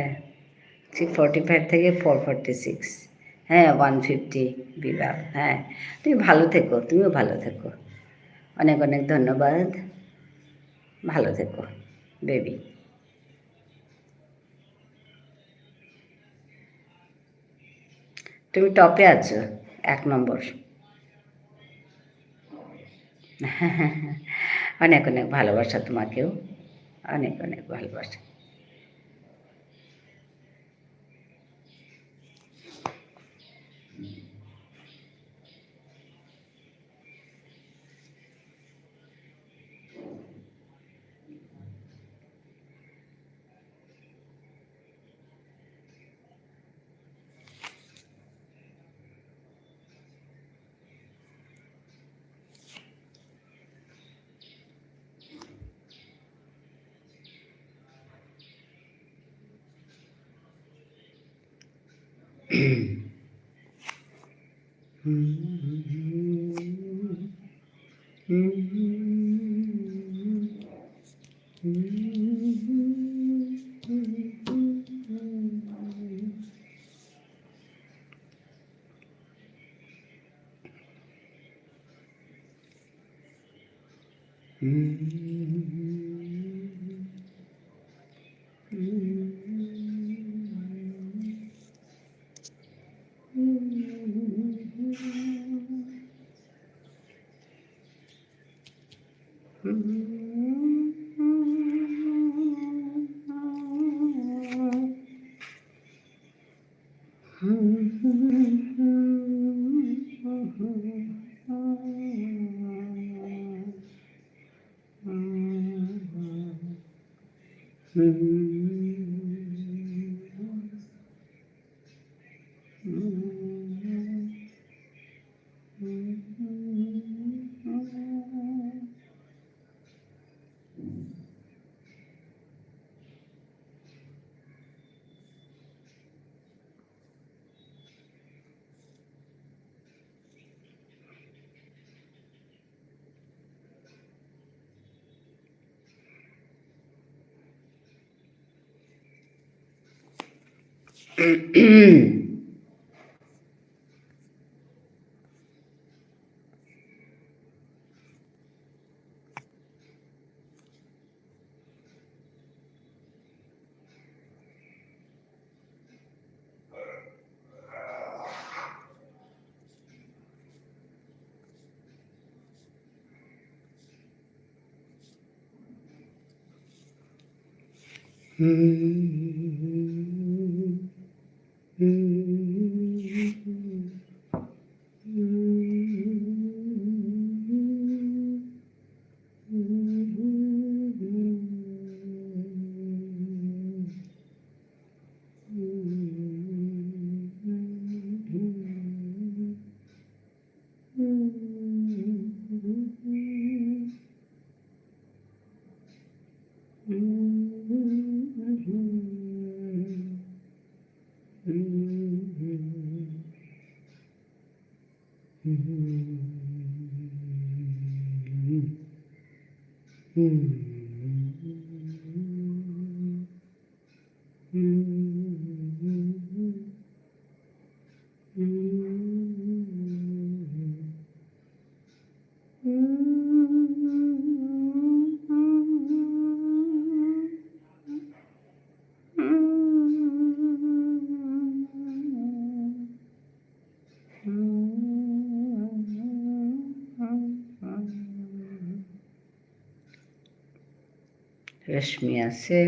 345 থেকে 446, হ্যাঁ 150 বিভাগ। হ্যাঁ তুমি ভালো থেকো, তুমিও ভালো থেকো। অনেক অনেক ধন্যবাদ। ভালো থেকো বেবি। তুমি টপে আছো, 1 নম্বর। অনেক অনেক ভালোবাসা তোমাকেও, অনেক অনেক ভালোবাসা। রেশমি আছে,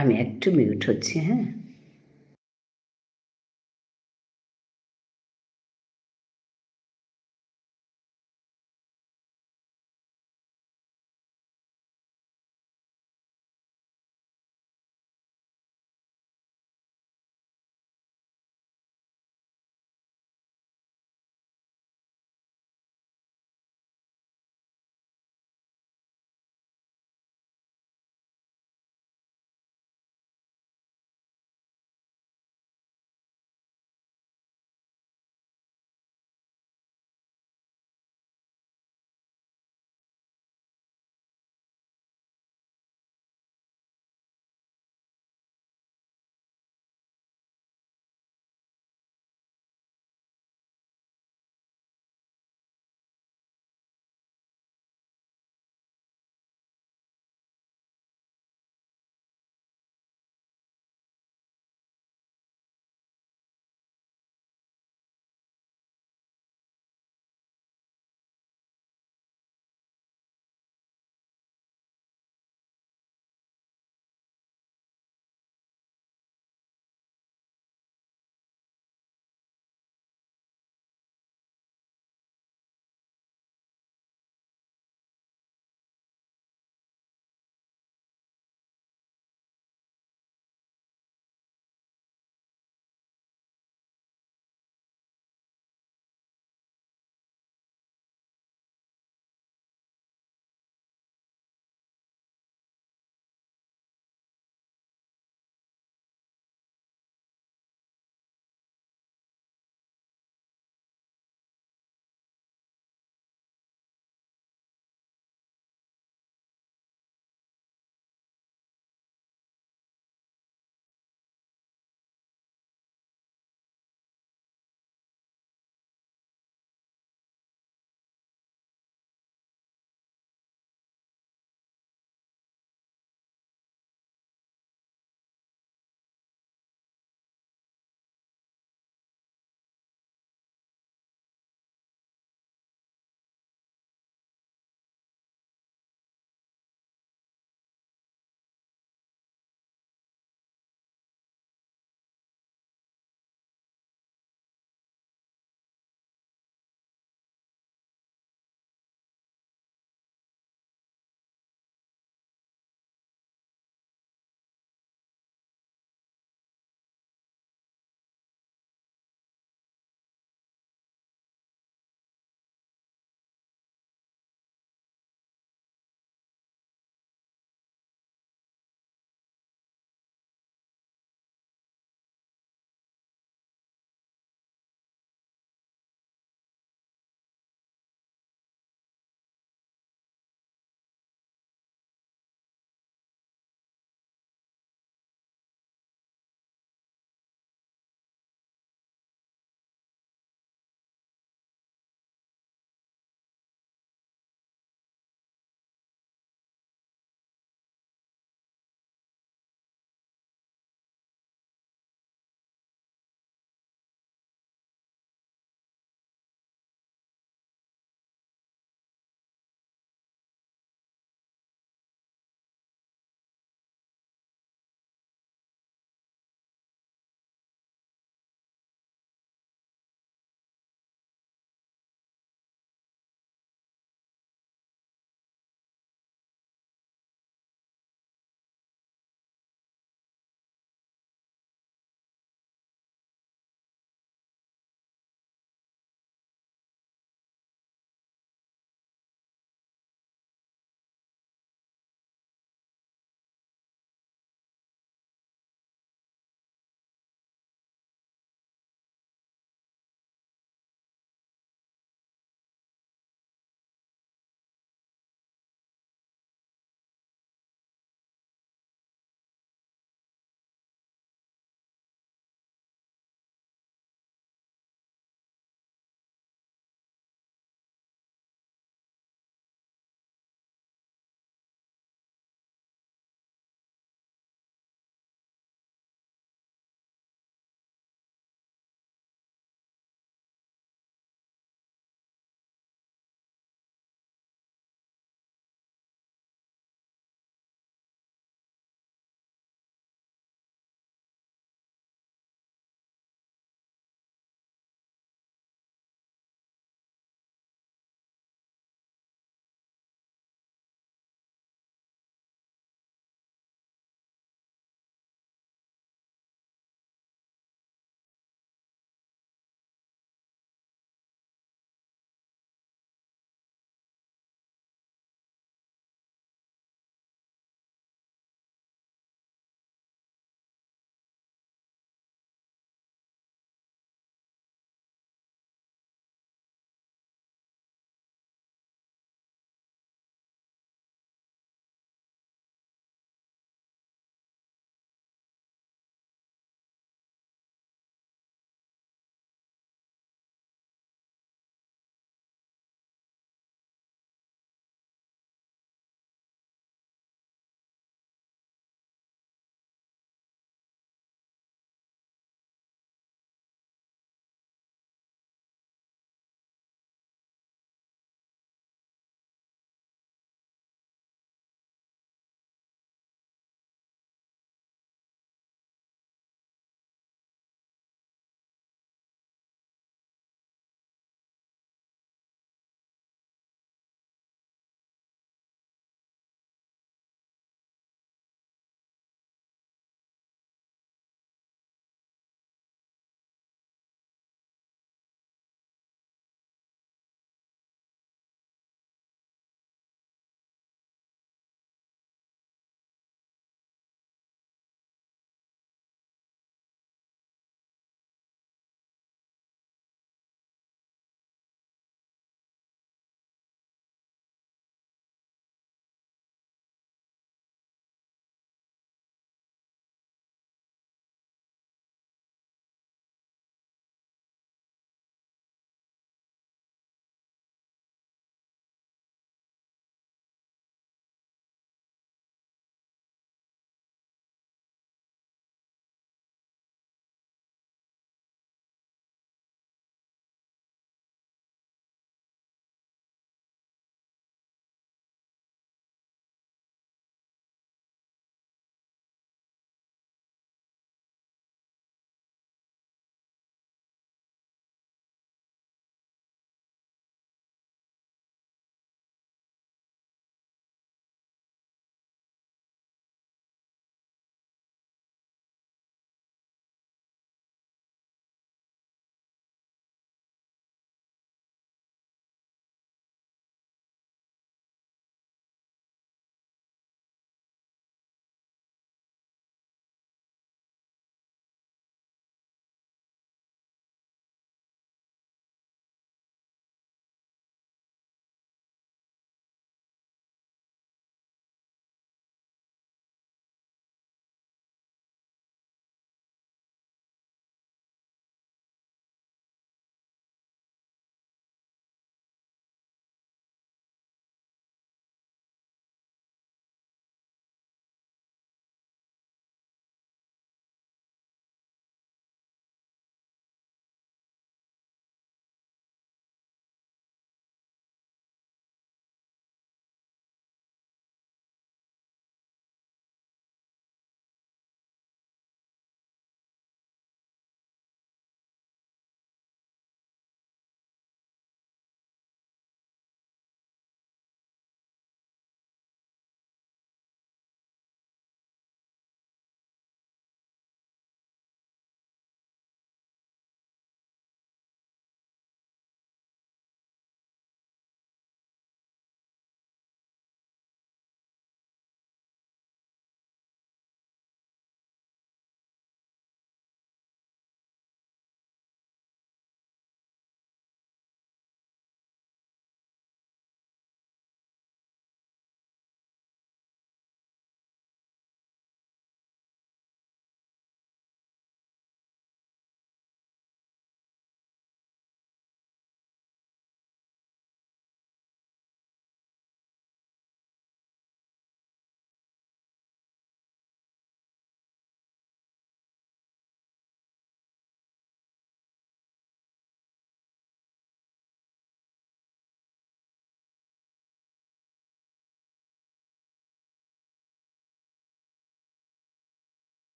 আমি একটু মিউট হচ্ছি, হ্যাঁ।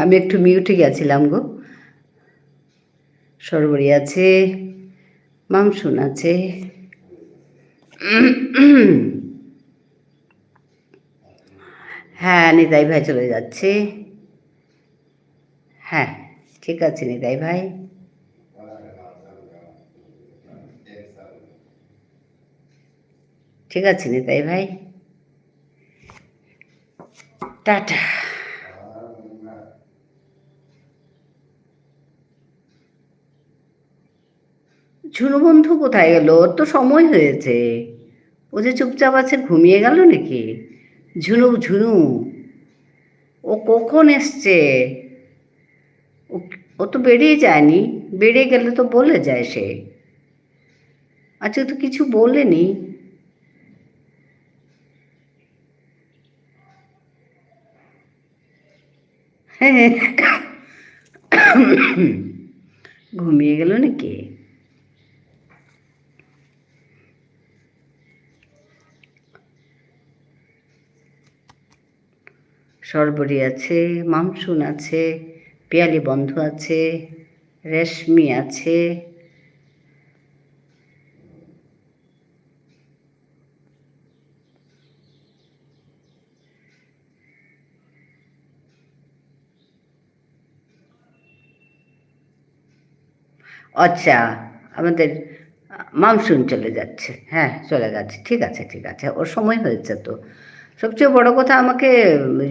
আমি একটু মিউটে গেছিলাম গো। সরবরি আছে, মামসুন আছে, হ্যাঁ নিতাই ভাই চলে যাচ্ছে। হ্যাঁ ঠিক আছে নিতাই ভাই। ঠিক আছে নিতাই ভাই, টাটা। ঝুনু বন্ধু কোথায় গেল? ওর তো সময় হয়েছে। ও যে চুপচাপ আছে, ঘুমিয়ে গেল নাকি? ঝুনু ঝুনু, ও কখন এসছে? ও ও তো বেরিয়ে যায়নি। বেরিয়ে গেলে তো বলে যায় সে। আচ্ছা তো কিছু বলেনি। হ্যাঁ, ঘুমিয়ে গেল নাকি? সরবরি আছে, মামসুন আছে, পিয়ালি বন্ধু আছে, রেশমি আছে। আচ্ছা, আমাদের মামসুন চলে যাচ্ছে। হ্যাঁ চলে যাচ্ছে, ঠিক আছে ঠিক আছে, ওর সময় হয়েছে তো। সবচেয়ে বড় কথা, আমাকে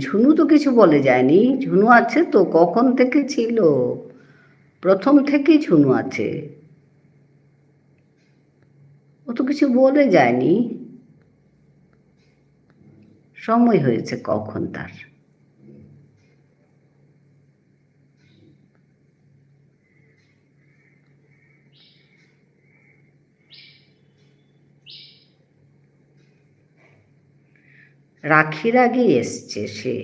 ঝুনু তো কিছু বলে যায়নি। ঝুনু আছে তো, কখন থেকে ছিল, প্রথম থেকেই ঝুনু আছে। ও তো কিছু বলে যায়নি। সময় হয়েছে কখন তার। রাখির আগে এসছে সে।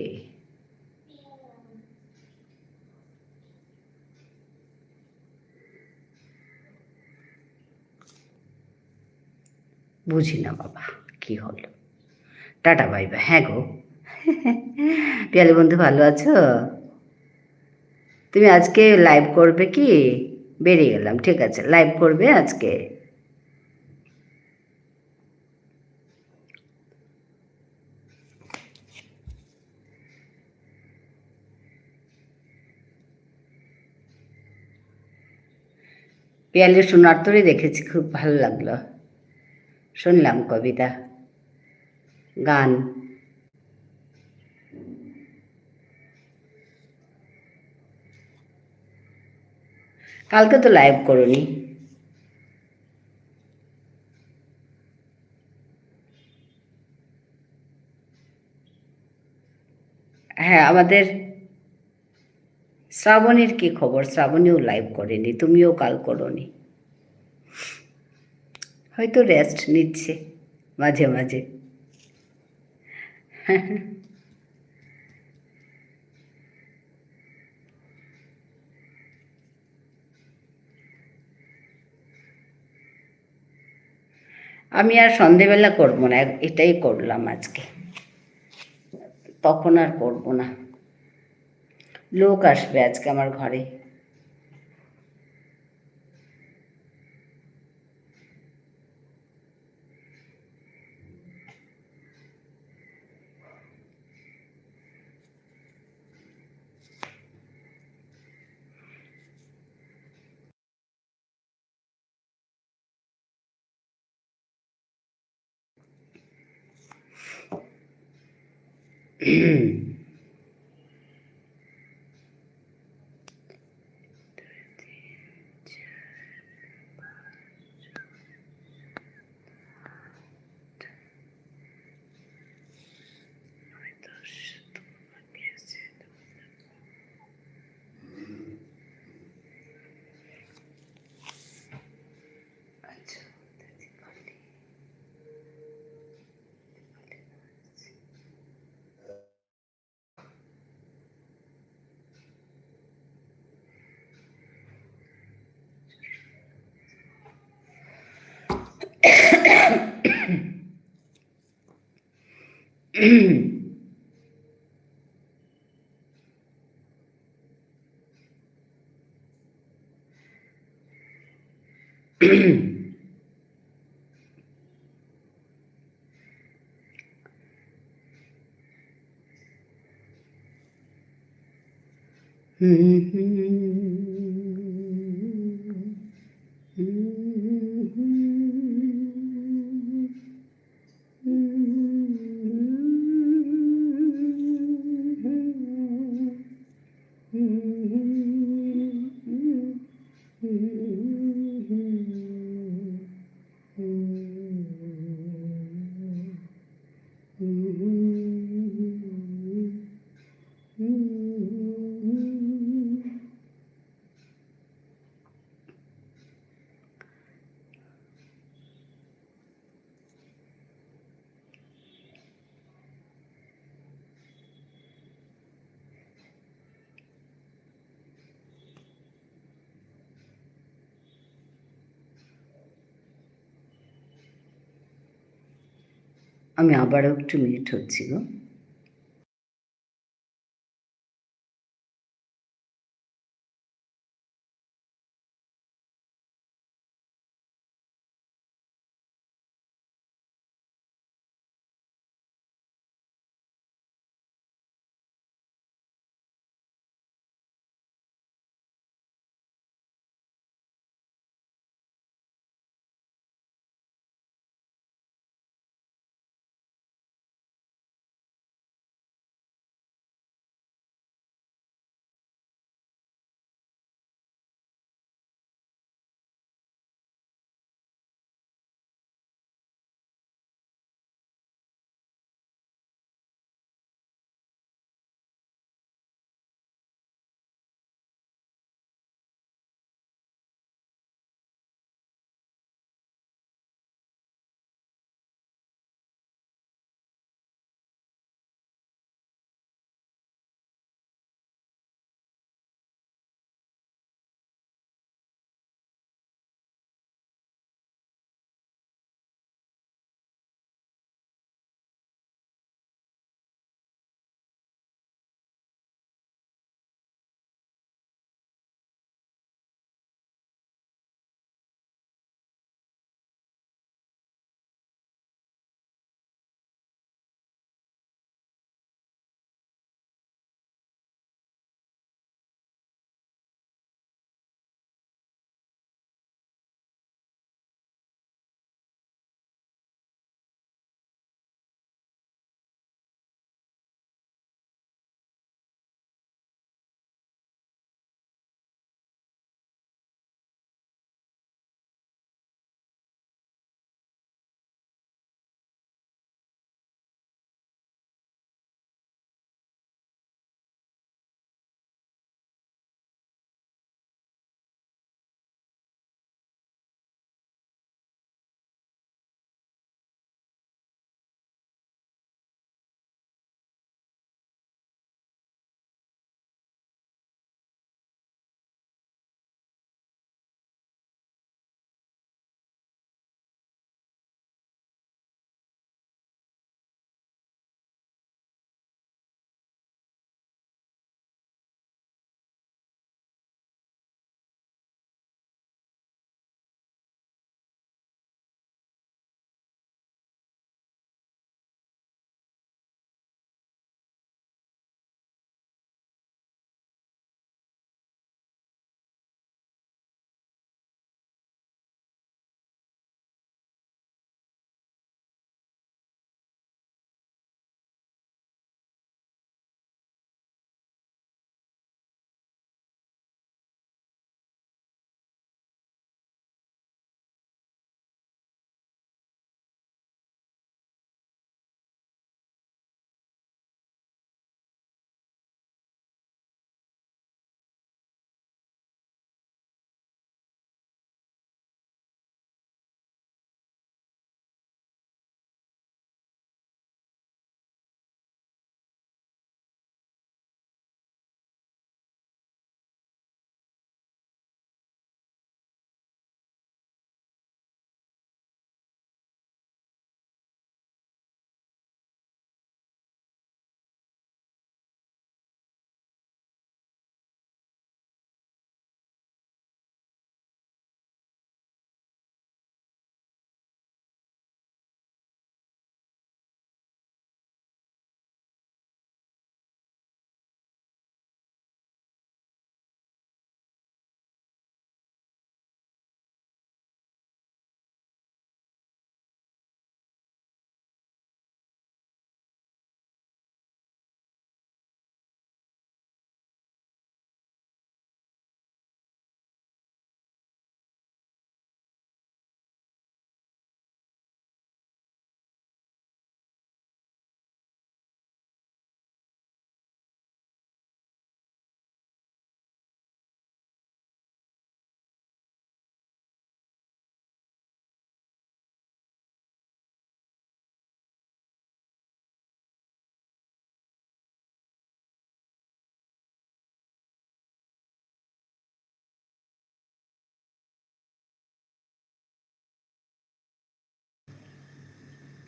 বুঝি না বাবা কি হলো। Tata bye bye. হ্যাঁ গো, পিয়ালি বন্ধু ভালো আছো? তুমি আজকে লাইভ করবে কি? বেরিয়ে গেলাম, ঠিক আছে, লাইভ করবে আজকে? পিয়ালির শোনার তোরই দেখেছি, খুব ভালো লাগলো। শুনলাম কবিতা, গান। কালকে তো লাইভ করোনি। হ্যাঁ, আমাদের শ্রাবণীর কি খবর? শ্রাবণীও লাইভ করেনি, তুমিও কাল করোনি। হয়তো রেস্ট নিচ্ছে মাঝে মাঝে। আমি আর সন্ধেবেলা করবো না, এটাই করলাম আজকে। তখন আর করবো না। লোক আসবে আজকে আমার ঘরে। আমি আবারও একটু মিউট হচ্ছি গো।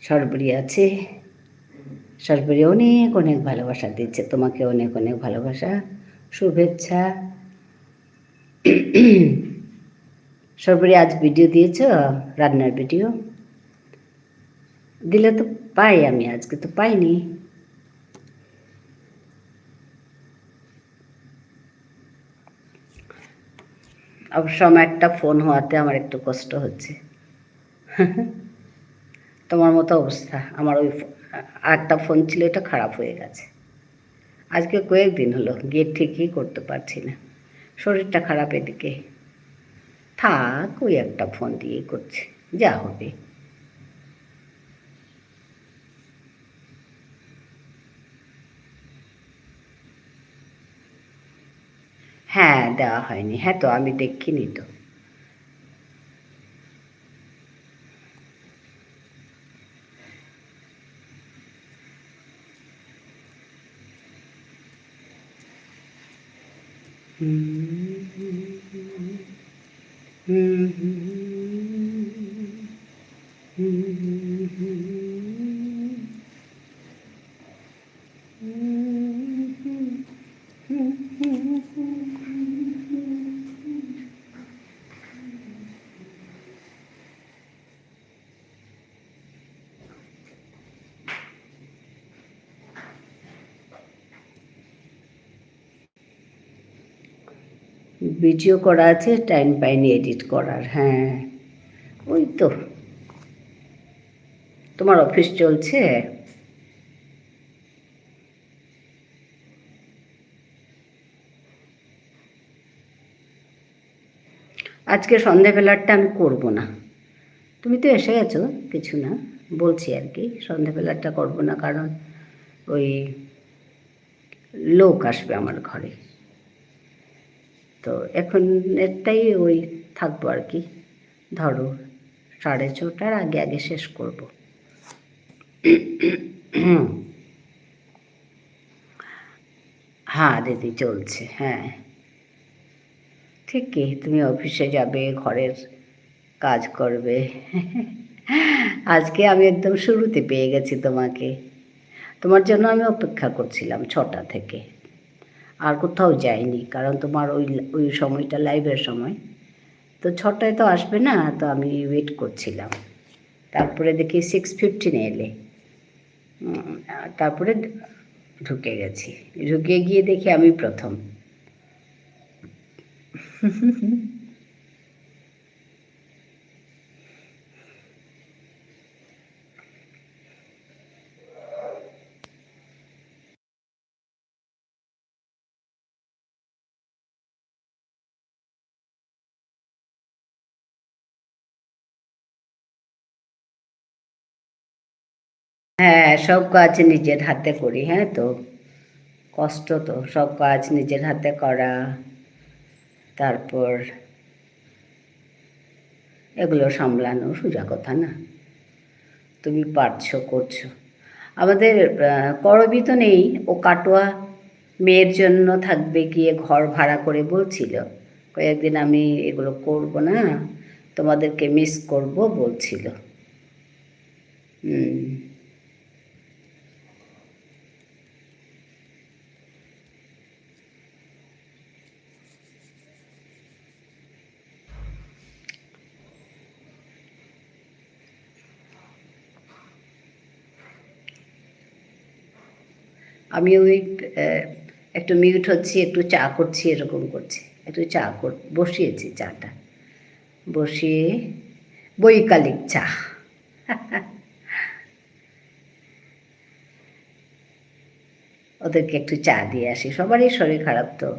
সরবরি আছে, সরবরি অনেক অনেক ভালোবাসা দিচ্ছে তোমাকে, অনেক অনেক ভালোবাসা, শুভেচ্ছা। সরবরি আজ ভিডিও দিয়েছ, রান্নার ভিডিও দিলে তো পাই, আমি আজকে তো পাইনি। অবশ্য আমার একটা ফোন হওয়াতে আমার একটু কষ্ট হচ্ছে। তোমার মতো অবস্থা আমার, ওই আরেকটা ফোন ছিল, এটা খারাপ হয়ে গেছে। আজকে কয়েকদিন হলো গিয়ে ঠিকই করতে পারছি না, শরীরটা খারাপ এদিকে। থাক, ওই একটা ফোন দিয়েই করছি, যা হবে। হ্যাঁ, দেওয়া হয়নি, হ্যাঁ তো আমি দেখিনি তো। ভিডিও করা আছে, টাইম পাইনি এডিট করার। হ্যাঁ, ওই তো। তোমার অফিস চলছে? আজকে সন্ধেবেলারটা আমি করব না। তুমি তো এসে গেছো, কিছু না, বলছি আর কি। সন্ধেবেলারটা করব না, কারণ ওই লোক আসবে আমার ঘরে, তো এখন এরটাই ওই থাকবো আর কি। ধরো 6:30টার আগে আগে শেষ করব। হ্যাঁ দিদি, চলছে। হ্যাঁ ঠিকই, তুমি অফিসে যাবে, ঘরের কাজ করবে। আজকে আমি একদম শুরুতে পেয়ে গেছি তোমাকে, তোমার জন্য আমি অপেক্ষা করছিলাম 6টা থেকে, আর কোথাও যাইনি, কারণ তোমার ওই ওই সময়টা লাইভের সময়, তো 6টায় তো আসবে না, তো আমি ওয়েট করছিলাম। তারপরে দেখি 6:15 এলে, তারপরে ঢুকে গেছি। ঢুকে গিয়ে দেখি আমি প্রথম। হ্যাঁ, সব কাজ নিজের হাতে করি। হ্যাঁ তো, কষ্ট তো, সব কাজ নিজের হাতে করা, তারপর এগুলো সামলানো সোজা কথা না। তুমি পারছো, করছো। আমাদের করবি তো নেই, ও কাটোয়া মেয়ের জন্য থাকবে, গিয়ে ঘর ভাড়া করে বলছিল কয়েকদিন আমি এগুলো করব না, তোমাদেরকে মিস করব বলছিল। আমি ওই একটু মিউট হচ্ছি, একটু চা করছি, এরকম করছি। একটু চা বসিয়েছি, চাটা বসিয়ে, বৈকালিক চা। ওদেরকে একটু চা দিয়ে আসি, সবারই শরীর খারাপ তো।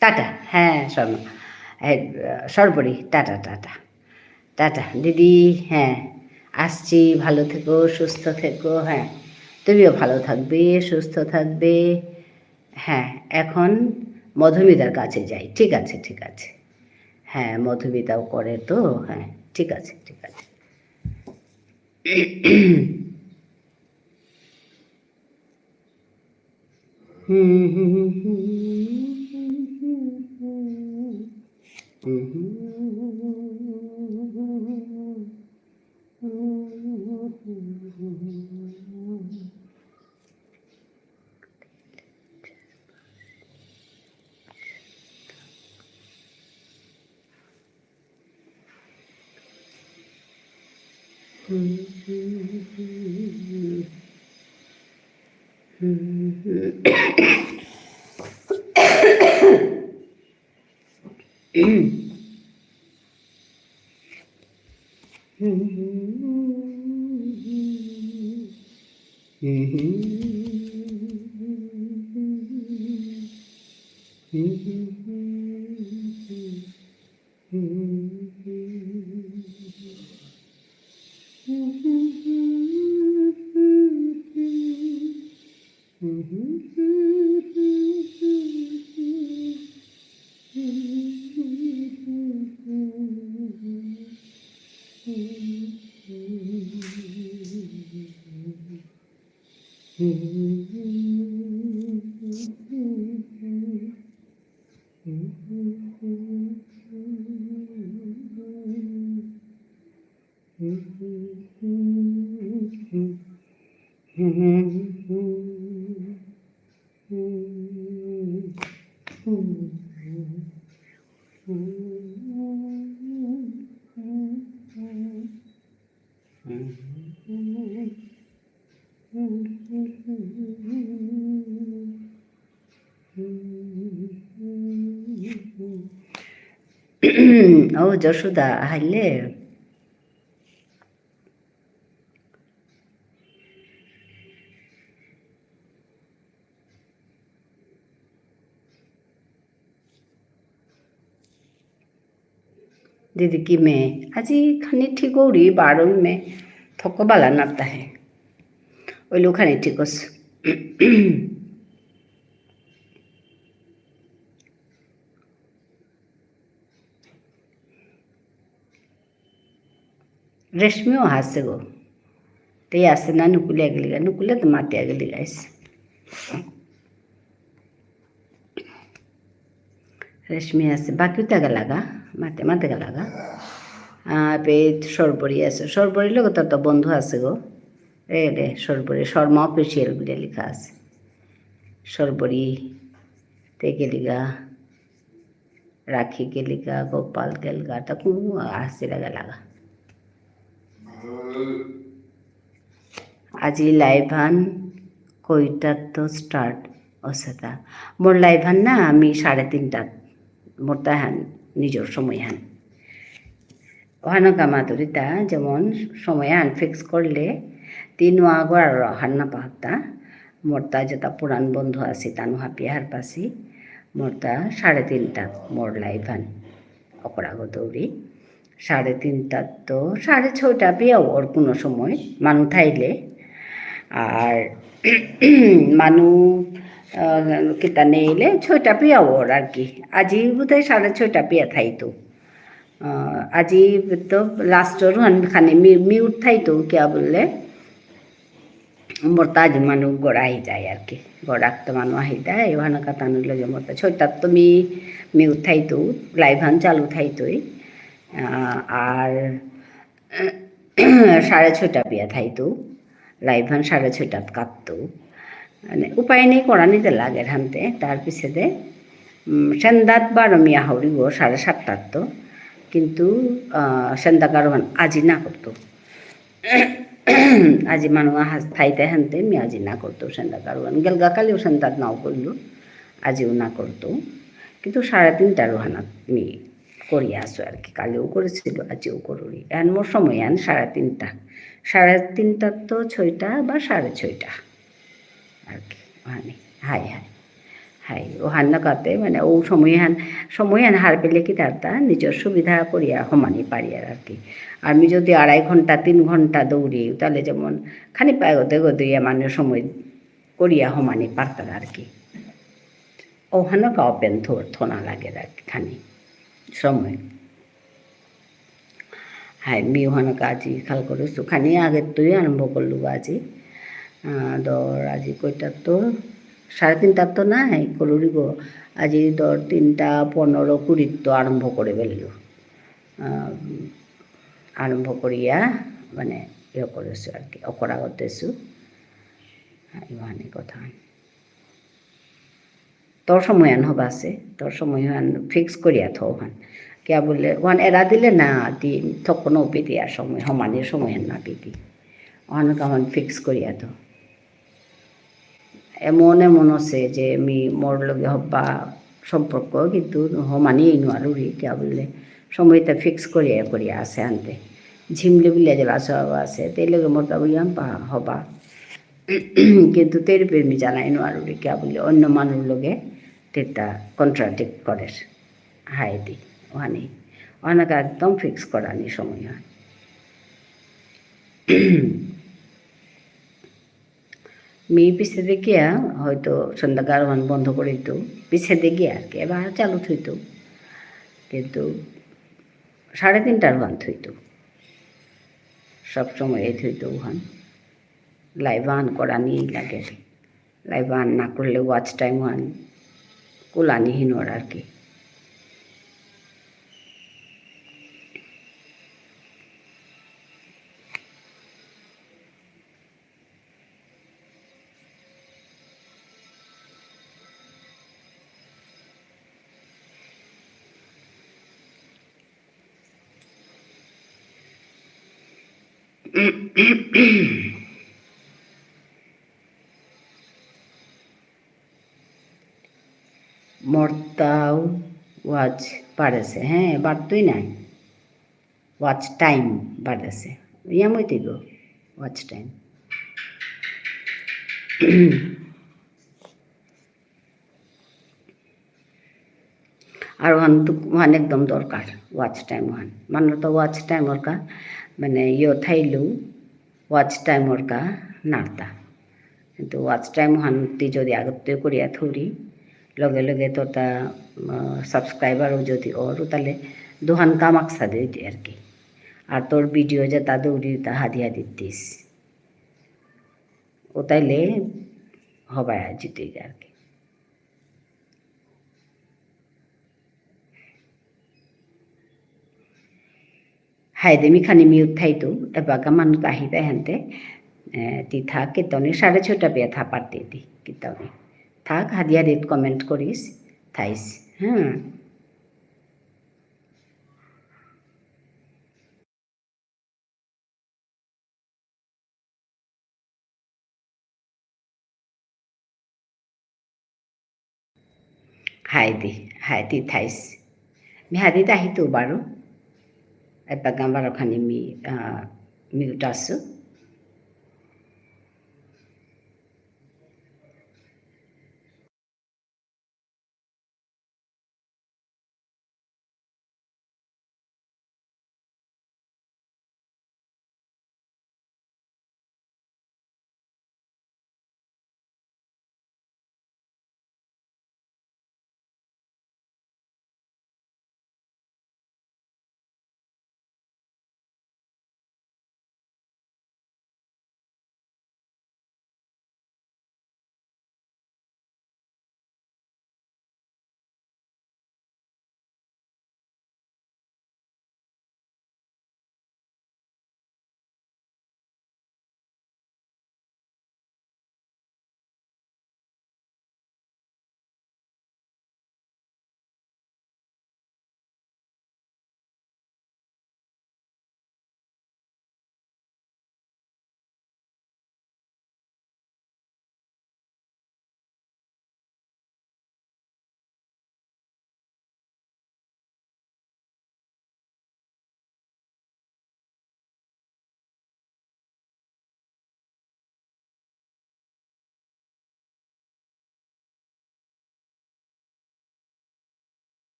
টাটা। হ্যাঁ শর্মা, সর্বরি, টাটা টাটা টাটা দিদি। হ্যাঁ আসছি, ভালো থেকো, সুস্থ থেকো। হ্যাঁ তুমিও ভালো থাকবে, সুস্থ থাকবে। হ্যাঁ এখন মধুমিতার কাছে যাই। ঠিক আছে ঠিক আছে। হ্যাঁ মধুমিতাও করে তো। হ্যাঁ ঠিক আছে ঠিক আছে। হুম হুম হুম হুম ও যশোদা হাইলে दीदी की मैं আজি খানি ঠিক হৌরি 12 में थको बाला नाता है ওই লোখানি ঠিক আছে। রেশমিও হাসে গো, তাই আসে না নুকুলে গেলি গা, নুকুলে তো মাতে গেলি গাইস। রেশমি আছে, বাকিও তাগা লাগা মাতে মাতে গা লাগা। পে সরবরি আছে, সরবরির লোক তার তো বন্ধু আছে গো। রে রে সরবরি, শর্মা অফিসিয়াল বলে লেখা আছে। সরবরি তে গেলিগা, রাখি গেলিগা, গোপাল গেলগা, তখন আসছে লাগা লাগা। আজি লাইভান কইটার তো স্টার্ট অসেতা মোর লাইভান না আমি 3:30 মোর তা হ্যান নিজের সময় হ্যান ওহানো কামাতুরিতা যেমন সময় হ্যান ফিক্স করলে 3 আগর আর হান্না পাহতা মোরতা যেটা পুরান বন্ধু আছে তানু হাপিয়ার পাশি মোরতা 3:30 মোর লাইভান অপরাগ দৌড়ি 3:30 তো 6:30 পেয়েও ওর কোনো সময় মানু থাইলে আর মানু কিতা নেইলে 6টা পেয়ে ওর আর কি। আজি বোধহয় 6:30 পেয়ে থাইতো। আজি তো লাস্টর খানি মিউট থাইতো কিয়া বললে মোরতা আজি মানু গড়াই যায় আর কি। গড়াক তো মানু আহি যায় ওখানে কাতানো লগে মোরতা 6টার তো মিউট থাইতো, লাইভান চালু থাইতোই। আর 6:30 পেয়ে থাইতো লাইভান 6:30 কাটতো মানে উপায় নেই করা নিতে লাগে হানতে তার পিছনে সেন্দাত 12 মিয়া হরিব 7:30 তো কিন্তু সেন্দা কারণ আজি না করতো। আজি মানুষ থাইতে হানতে মি আজি না করতো সেন্দা কারণ গেলগা কালিও সেন্দাত নাও করলো আজিও না করতো কিন্তু 3:30 রোহানা মি করি আসো আর কি। কালিও করেছিল আজিও করুরি এখন মোর সময় আন 3:30 3:30 তো 6টা বা 6:30 আর কি। মানে হাই হাই হাই ও হান নাকাতে মানে ও সময় হান হার পেলে কি তার নিজের সুবিধা করিয়া সমানি পারি আর কি আমি যদি 2.5 ঘন্টা 3 ঘন্টা দৌড়ি তাহলে যেমন খানি পায়ে গদে গদিয়া মানে সময় করিয়া সমানি পারতার আর কি ওখানে কাউপেন থোনা লাগে আর কি খানি সময় হাই মি ওখানে আজি খাল করেছো খানি আগের তুই আরম্ভ করলু আজি ধর আজি কইটা তো 3:30 তো নাই করুরি গো আজি ধর 3:15-20 তো আরম্ভ করে ফেললু আরম্ভ করিয়া মানে করেছো আর কি অকরা করতেছু ইমানি কথা তোর সময় আন হবা আছে তোর সময় আন ফিক্স করিয়া থো ওখান কিয়া বলে ওখান এরা দিলে না দি তখন ওপি দিয়া সময় সমানের সময় না পিতি ওখানে কেমন ফিক্স করিয়া তো এমন আছে যে আমি মোর লগে হবা সম্পর্ক কিন্তু সমানেই নোৱাৰোঁ কিয়া বললে সময়টা ফিক্স করিয়া আছে আনতে ঝিমলে বিলে যে বাসা আছে তেই লগে মোর বুঝাম পা হবা কিন্তু তের প্রেমী জানাই নোৱাৰোঁ কিয়া বললে অন্য মানুষ লগে তেটা কন্ট্রাডিক্ট করে হাই দি ওখানে একদম ফিক্স করানি সময় হয় মেয়ে পিছে দেখিয়া হয়তো সন্ধ্যাকার বন্ধ করে দিত পিছে দেখিয়া আর কি এবার চালু থইত কিন্তু 3:30টার থইত সবসময় এই থইত ওখান লাইভ অন করা নিয়েই লাগে লাইভ অন না করলে ওয়াচ টাইম ওয়ান কুলানিহীন ওর আর কি মর্তাও ওয়াচ বাড়েছে হ্যাঁ বাড়তোই নাই ওয়াচ টাইম বাড়েছে ইয়ামইতে গো ওয়াচ টাইম আর ওহান একদম দরকার ওয়াচ টাইম ওহান মানুষ তো ওয়াচ টাইম ওরকা মানে থাইলু ওয়াচ টাইম ওরকা নাড়তা কিন্তু ওয়াচ টাইম ওহান তুই যদি আগতে করিয়া থরি লগে লগে তোর তা সাবস্ক্রাইবারও যদি ওর তাহলে দোহান কামাকসা দিতে আর কি আর তোর ভিডিও যে তা দৌড়ি তা হাদিয়া দিতিস ও তাইলে হবাই জিতে আর কি হাইদেমি খানি মিউট থাইতো এবাকা মানুষ আহিতে হেনতে তি থাক কেতনে 6:30 পেয়ে থা পারতে দি কেতনে থাক হাদিয়া দিত কমেন্ট করিস থাইস হ্যাঁ হাই তি থাইস মি হাদিত আহিতো বাৰু এবাকা বারো খানি মিউট আছো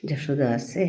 যশোদা আছে।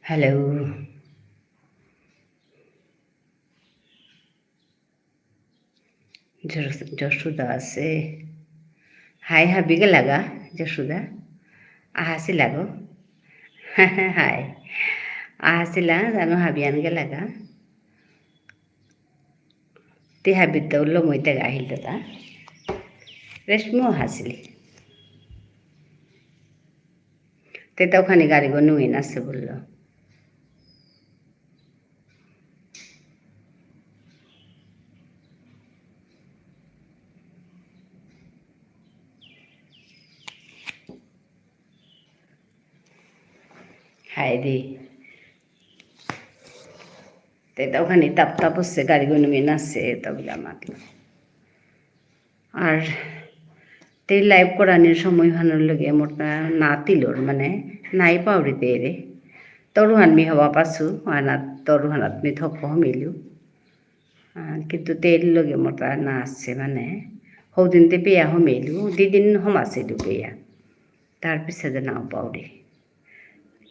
হ্যালো, যশোদা আছে। হাই হাবিকে লাগা যশোদা আহাসিলা গো। হাই আহাসিলা জানো হাবিয়ানকে লাগা তি হাবিত উল্লো মইতে আহিল তা রেশমিও হাসিলি তে ওখানে গাড়ি গো নুইন আছে বললো হাই রে তে ওখানে তাপ তাপ হচ্ছে গাড়ি গো নুইন আছে তা বলে মাতলো আর তে লাইভ করানোর সময় ভানোর লগে মোটা না তিলোর মানে নাই পাউরিতে রে তরুহান মি হওয়া পাছু হানাত তরুহানাত মি থপ মিলু কিন্তু তেল লগে মোটা না আসছে মানে সৌদিনতে পেয়া হমেলু দুদিন সমাছিলো পেয়া তার পিছতে নাও পাউরি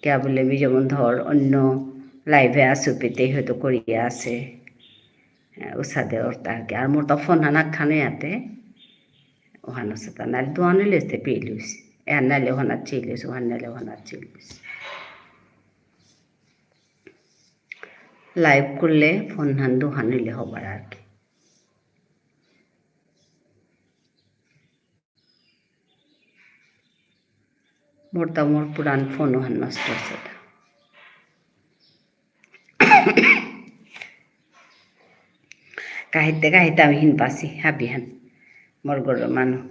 কে বলে আমি যেমন ধর অন্য লাইভে আসু পেতেই হয়তো করিয়া আছে উষাদে ওর তারকে আর মোর তো ফোন হানা খানে আতে ওখানে সাথে নাহলে দোয়ানে লেসতে পেলুস এর নাহলে ওখানে চিলিস ওখানে নাহলে ওখানে চিলিস লাইভ করলে ফোন হান দোহান নিলে হবার আর কি মোর তো মোর পুরান ফোন ওহান নষ্ট হচ্ছে কাহিতে কাহিতে আমি হিন পাছি হাবি হান মোর গর মানুষ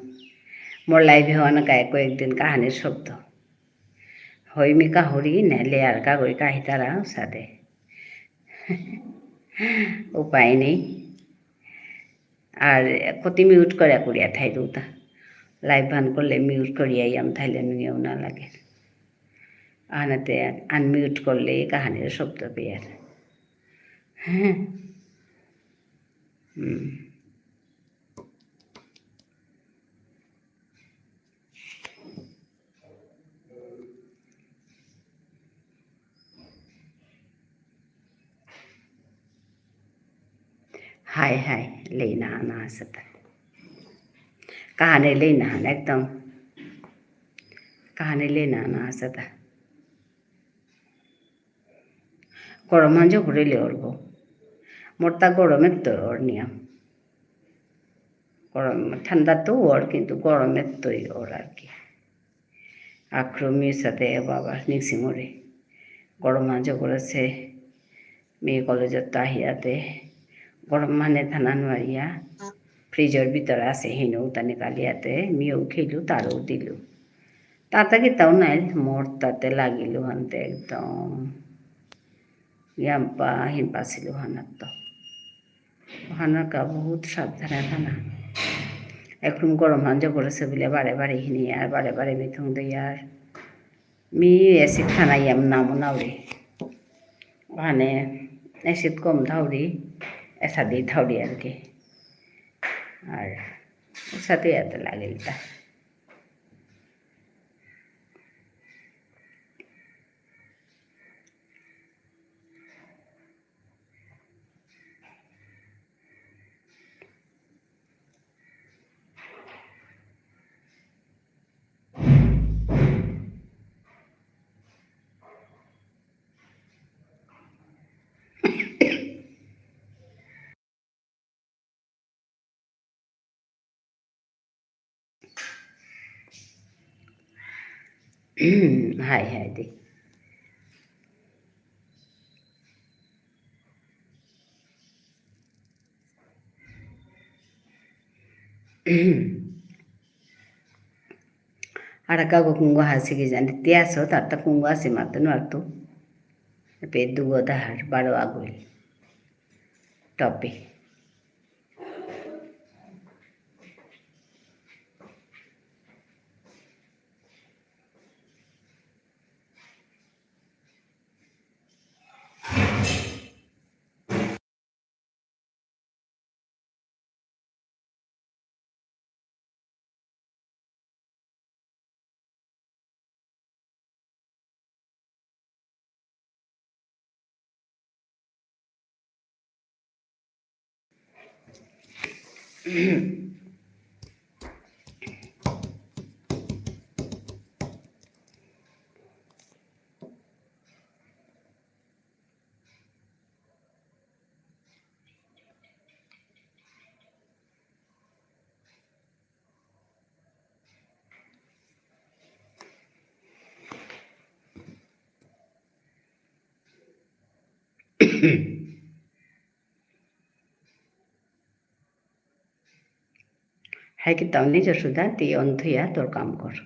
মোর লাইভে হওয়া না গায়ে কয়েকদিন কাহানির শব্দ হইমি কাহরি নেলে আর কাগই কাহিতারা সাদে উপায় নেই আর কতি মিউট করে করিয়া থাই তা লাইভ বান করলে মিউট করিয়াই আম থাইলে নুয়েও না লাগে আনাতে আনমিউট করলে কাহানির শব্দ পেয়ার হ্যাঁ হাই হাই লেই না না আসতে কাহানে লেই না একদম কাহানে লেই না না আসতে গরম হাঁজ ঘুরেলে ওরব মোর তা গরমের তো ওর নিয়ম গরম ঠান্ডা তো ওর কিন্তু গরমের তোই ওর আর কি আক্রমির সাথে বাবা নিক্সি মরে গরম মাঝে করেছে মেয়ে কলেজের তাহিয়াতে গরম মানে থানা নোৱাৰিয়া ফ্রিজের ভিতরে আছে হিনও তানে কালিয়াতে মেয়েও খেলু তারও দিলু তাতে কেতাও নাই মোর তাতে লাগিলু হানতে একদম ইয়াম্পা হিম্পা ছিল হানার তো হানার কা বহুত সাবধানে থানা এখন গরম হাঞ্জা করেছে বলে বারে বারে হিনি আর বারে বারে মিথুং দই আর মি এসিড খানা ইয়াম নামো নাওরে ওখানে এসিড কম ধাউরি এসাদি ধাউরি আর কি আর ওর সাথে এত লাগিল তা হাই হাই দি আর কাগো কুঙ্গো হাসি কি জানি তিয়াস তার তা কুঙ্গো আসি মাত্র নারতো পে দুগো দাহার 12 আগুল টপে हाय की तावनी जसुदा ती अंधया तोर काम कर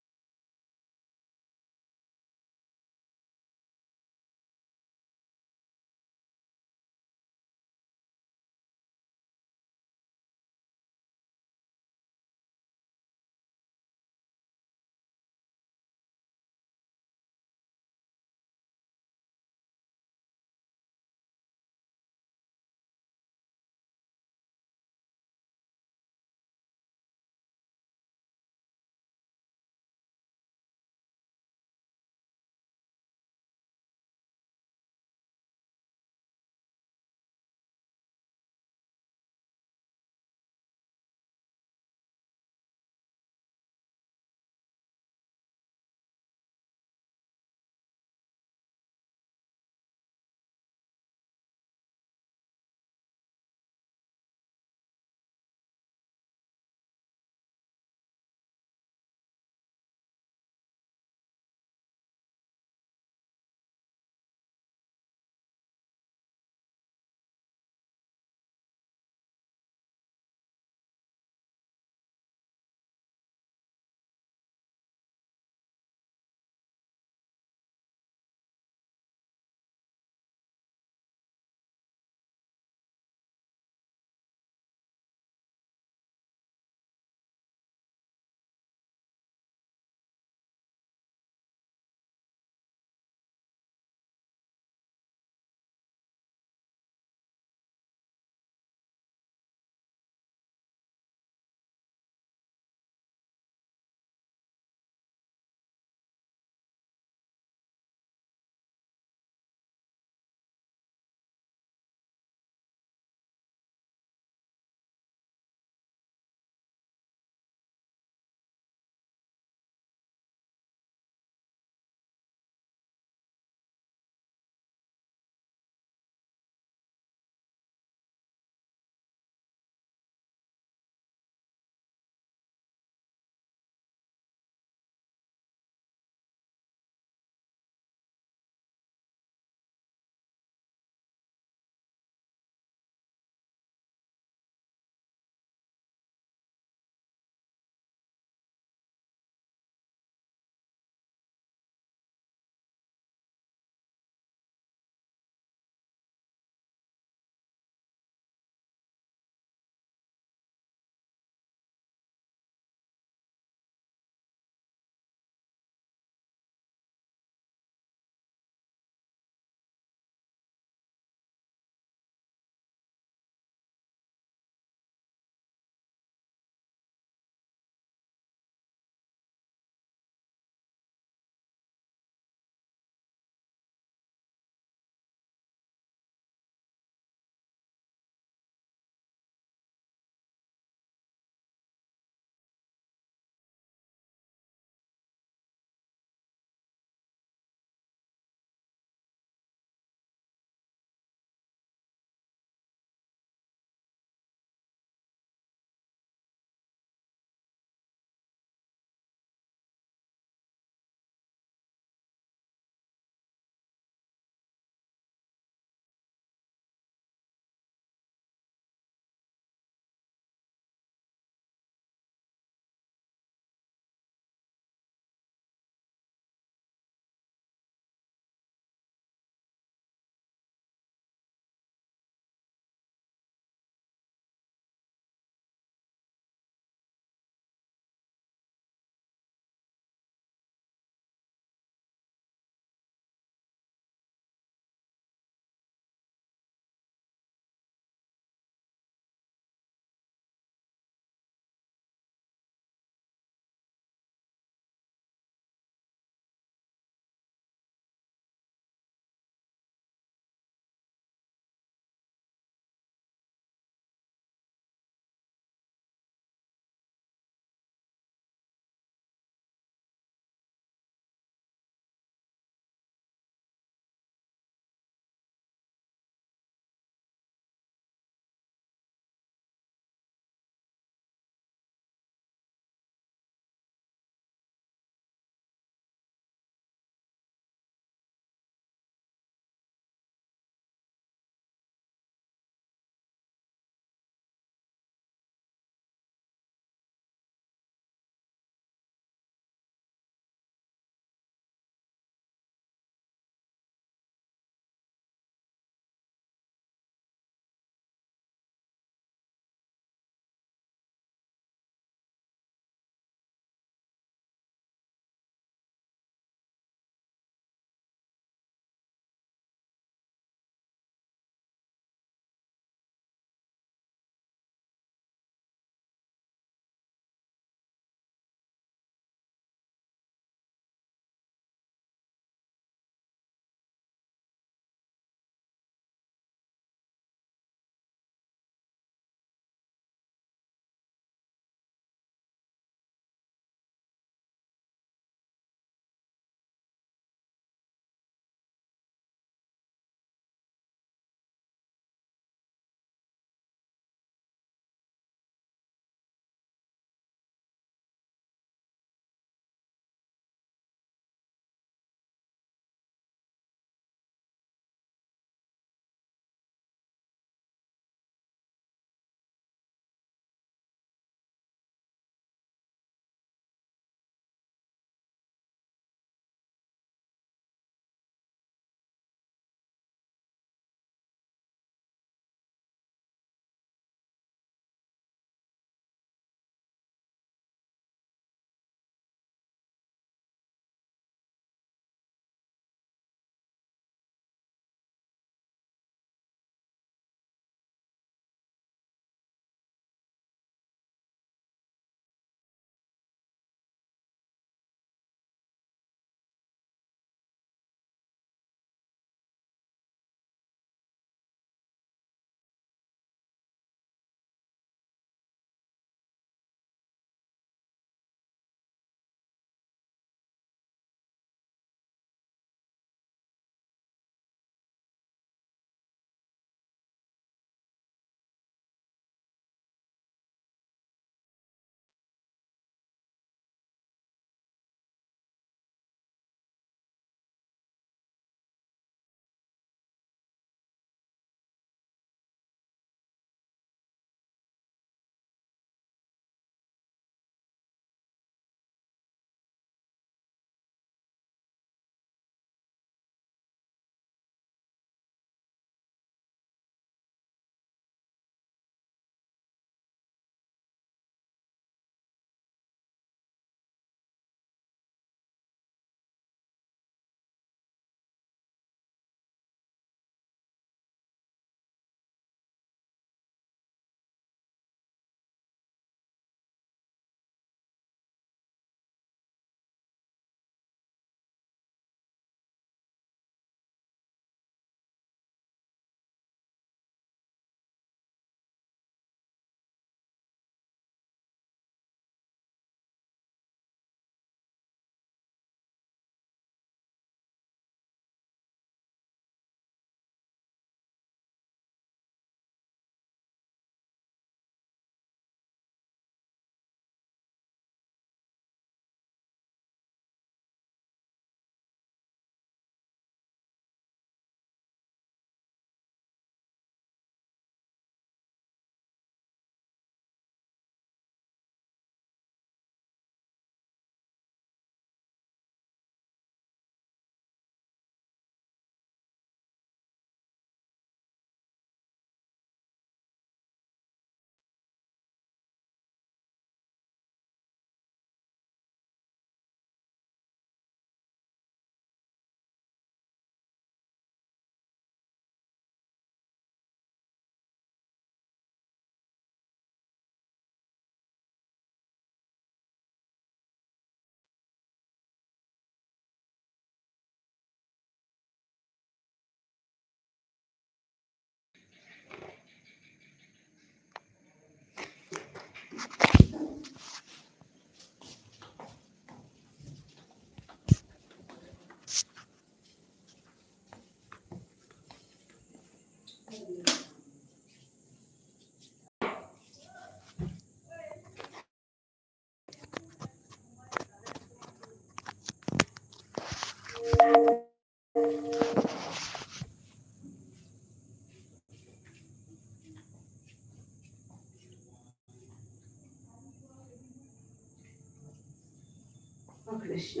কৃষ্ণ।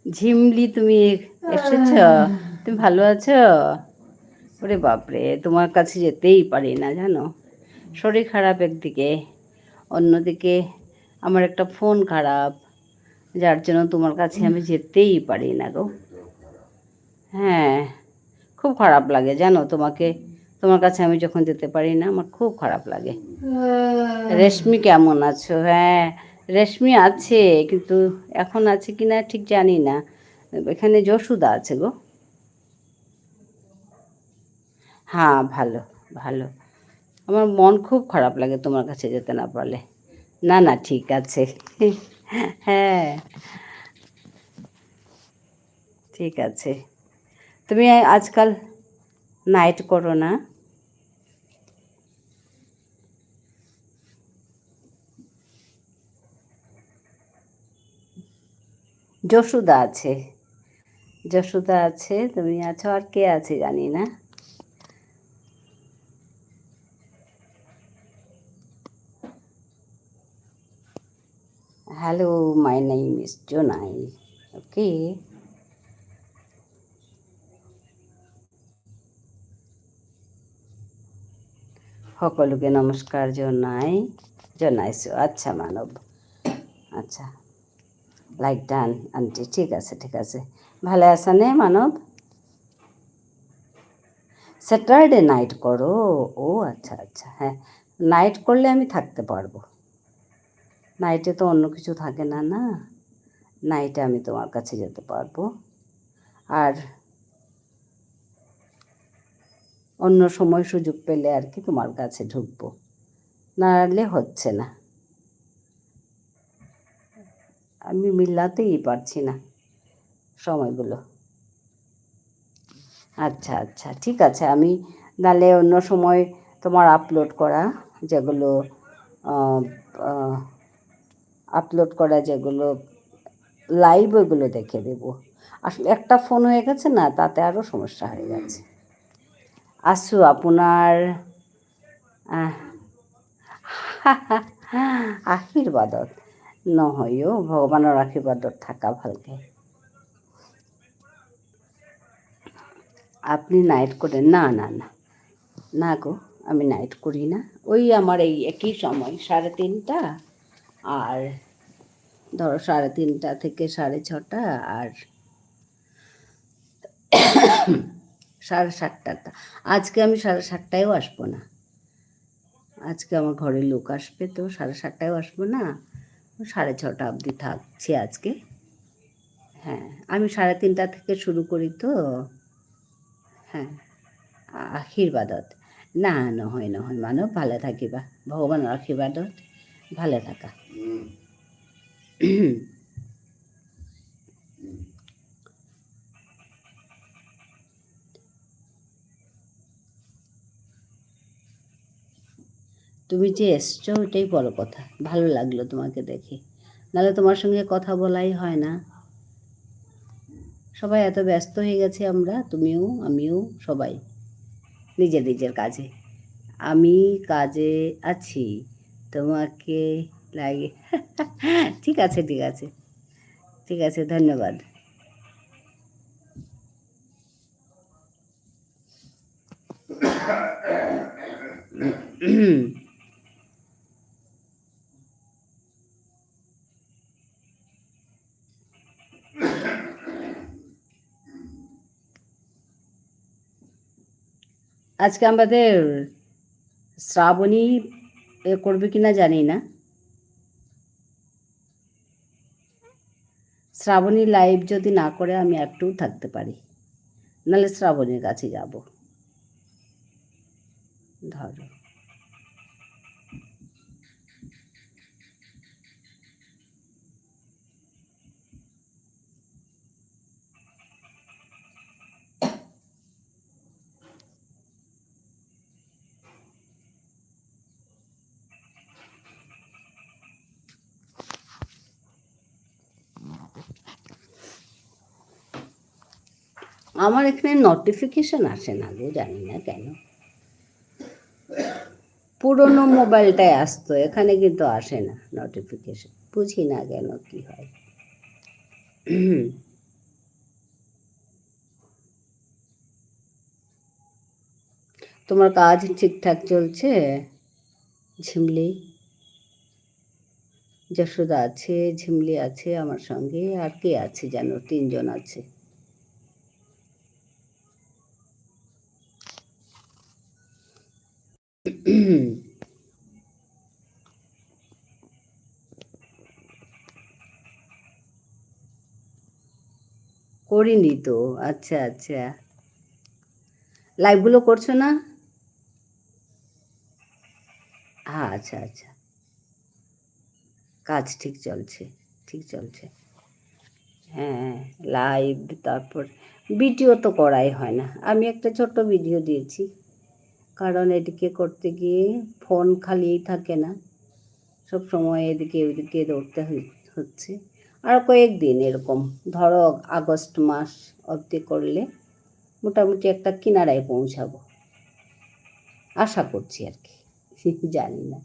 ঝিমলি, তুমি এসেছ? তুমি ভালো আছো? ওরে বাপরে, তোমার কাছে যেতেই পারি না জানো, শরীর খারাপ একদিকে, অন্যদিকে আমার একটা ফোন খারাপ, যার জন্য তোমার কাছে আমি যেতেই পারি না গো। হ্যাঁ, খুব খারাপ লাগে জানো, তোমার কাছে আমি যখন যেতে পারি না আমার খুব খারাপ লাগে। রেশমি কেমন আছো? হ্যাঁ, রেশমি আছে, কিন্তু এখন আছে কি না ঠিক জানি না। এখানে যশোদা আছে গো। হ্যাঁ, ভালো ভালো। আমার মন খুব খারাপ লাগে তোমার কাছে যেতে না পারলে। না না, ঠিক আছে। হ্যাঁ, ঠিক আছে। তুমি আজকাল নাইট করো না? যশোদা আছে, যশোদা আছে, তুমি আছো, আর কে আছে জানি না। হ্যালো, মাই নেম ইজ জোনাই। ওকে, সকলোকে নমস্কাৰ জনাইছোঁ। আচ্ছা মানৱ, আচ্ছা লাইক ডান আণ্টি, ঠিক আছে ঠিক আছে। ভালে আছানে মানৱ? স্যাটারডে নাইট করো? ও আচ্ছা আচ্ছা, হ্যাঁ নাইট করলে আমি থাকতে পারবো। নাইটে তো অন্য কিছু থাকে না, না নাইটে আমি তোমার কাছে যেতে পারবো। আর অন্য সময় সুযোগ পেলে আর কি তোমার কাছে ঢুকবো, নাহলে হচ্ছে না, আমি মিলাতেই পারছি না সময়গুলো। আচ্ছা আচ্ছা ঠিক আছে, আমি নাহলে অন্য সময় তোমার আপলোড করা যেগুলো যেগুলো লাইভ, ওইগুলো দেখে দেবো। আসলে একটা ফোন হয়ে গেছে না, তাতে আরও সমস্যা হয়ে গেছে। আছো আপোনাৰ আশীৰ্বাদত নহয় অ', ভগৱানৰ আশীৰ্বাদত থাকা ভালকে। আপনি নাইট করেন? না না না না গো, আমি নাইট করি না। ওই আমার এই একই সময় 3:30 আর ধরো 3:30 থেকে 6:30 আর 7:30। আজকে আমি 7:30টায়ও আসবো না, আজকে আমার ঘরে লোক আসবে, তো 7:30টায়ও আসবো না, 6:30 অবধি থাকছি আজকে। হ্যাঁ, আমি 3:30 থেকে শুরু করি তো। হ্যাঁ, আশীৰ্বাদত না, নহয় নহয় মানৱ, ভালে থাকিবা, ভগৱানৰ আশীৰ্বাদত ভালে থাকা। তুমি যে এসছো ওটাই বড় কথা, ভালো লাগলো তোমাকে দেখে, নাহলে তোমার সঙ্গে কথা বলাই হয় না। সবাই এত ব্যস্ত হয়ে গেছে আমরা, তুমিও আমিও সবাই নিজের নিজের কাজে। আমি কাজে আছি, তোমাকে লাগে। ঠিক আছে ঠিক আছে ঠিক আছে, ধন্যবাদ। আজকে আমাদের শ্রাবণী করবে কিনা জানি না, শ্রাবণী লাইভ যদি না করে আমি একটু থাকতে পারি, নাহলে শ্রাবণীর কাছে যাব। ধরো আমার এখানে নোটিফিকেশন আসে না গো, জানি না কেন। পুরনো মোবাইলটায় আসতো, এখানে কিন্তু আসে না নোটিফিকেশন, বুঝি না কেন কি হয়। তোমার কাজ ঠিকঠাক চলছে? ঝিমলি, যশোদা আছে, ঝিমলি আছে আমার সঙ্গে, আর কে আছে যেন, 3জন আছে। করিনি তো। আচ্ছা আচ্ছা, লাইভগুলো করছো না? হ্যাঁ আচ্ছা আচ্ছা, কাজ ঠিক চলছে, ঠিক চলছে। হ্যাঁ লাইভ, তারপর ভিডিও তো করাই হয় না। আমি একটা ছোট্ট ভিডিও দিয়েছি, কারণ এদিকে করতে গিয়ে ফোন খালিই থাকে না, সব সময় এদিকে ওদিকে দৌড়তে হচ্ছে। আর কয়েকদিন এরকম ধরো আগস্ট মাস অবধি করলে মোটামুটি একটা কিনারায় পৌঁছাবো, আশা করছি আর কি, জানি না।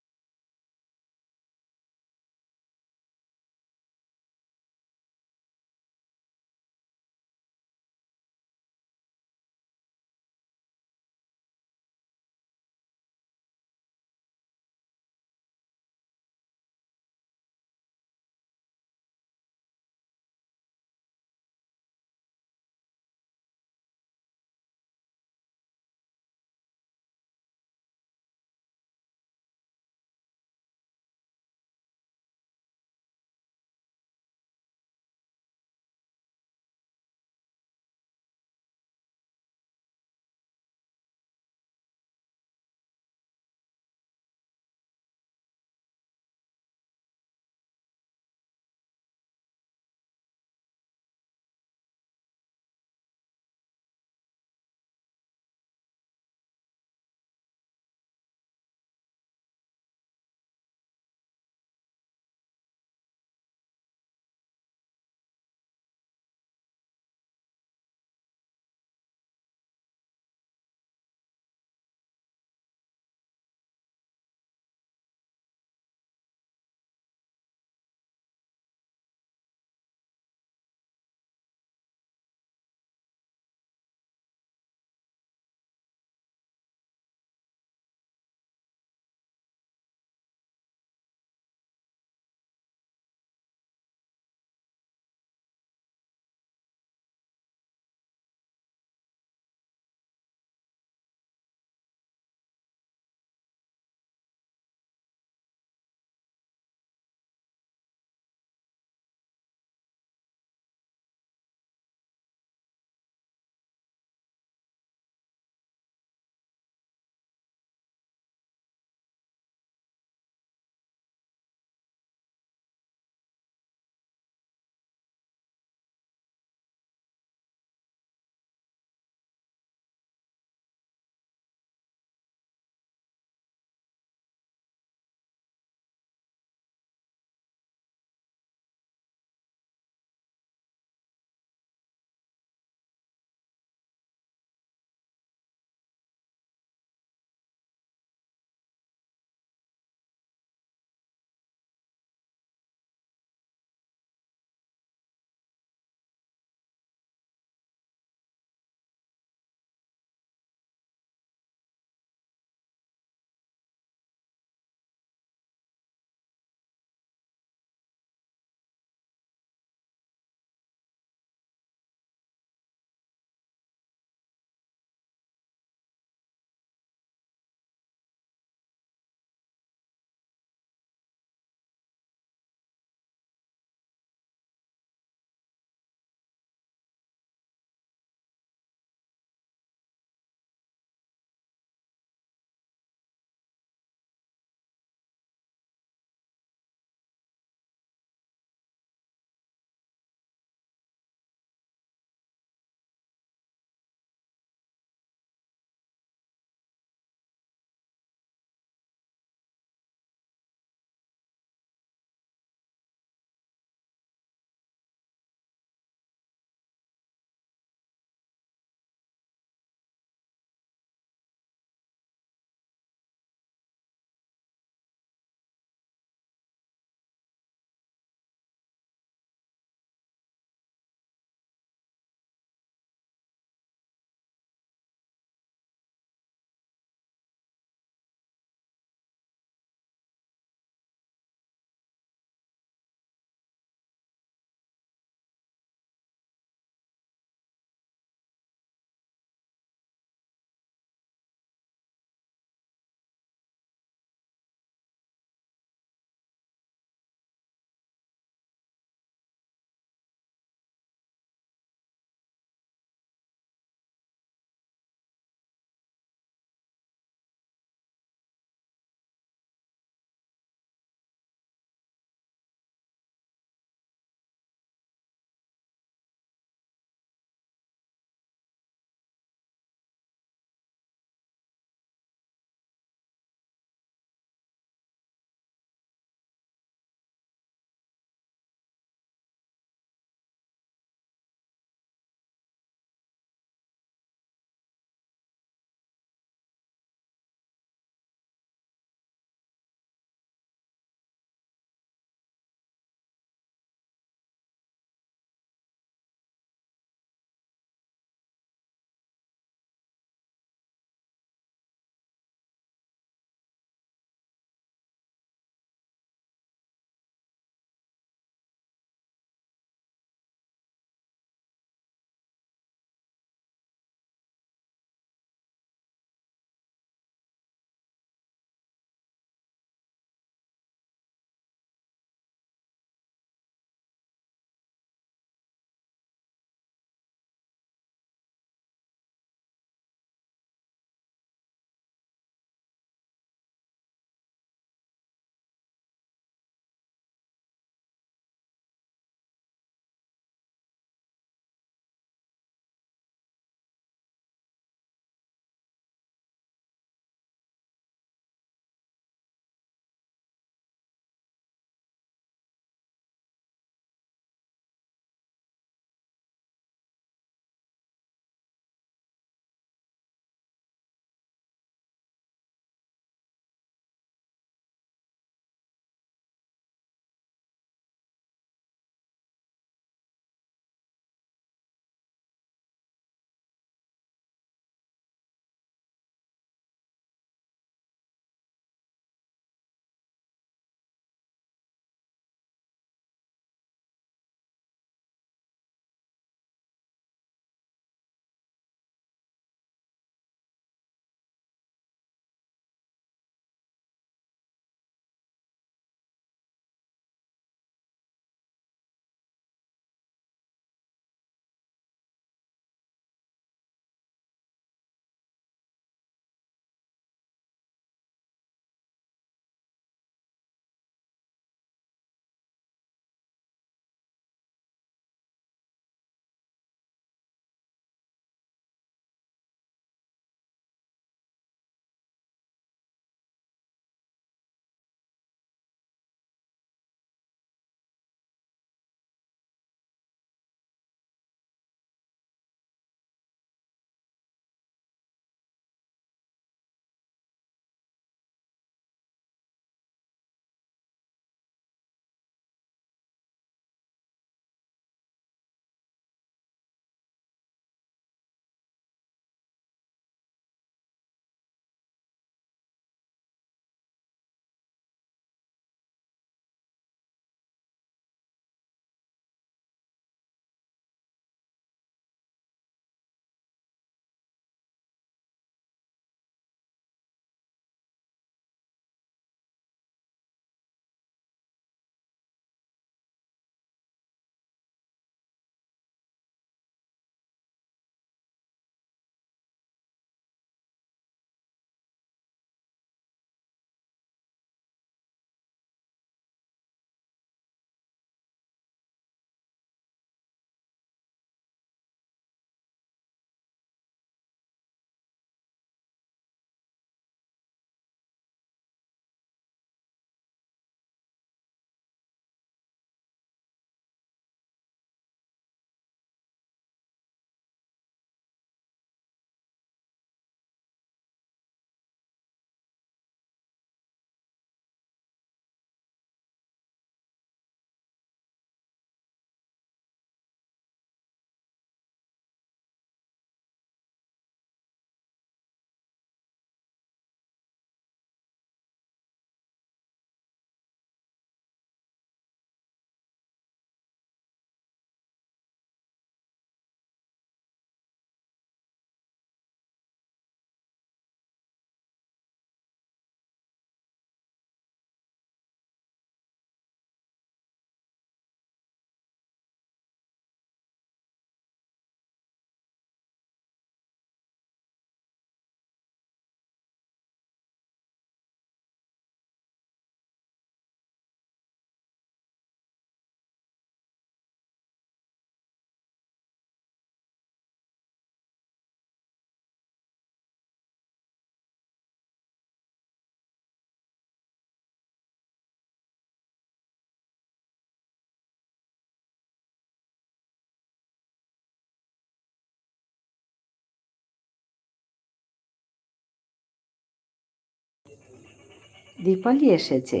দীপালি এসেছে,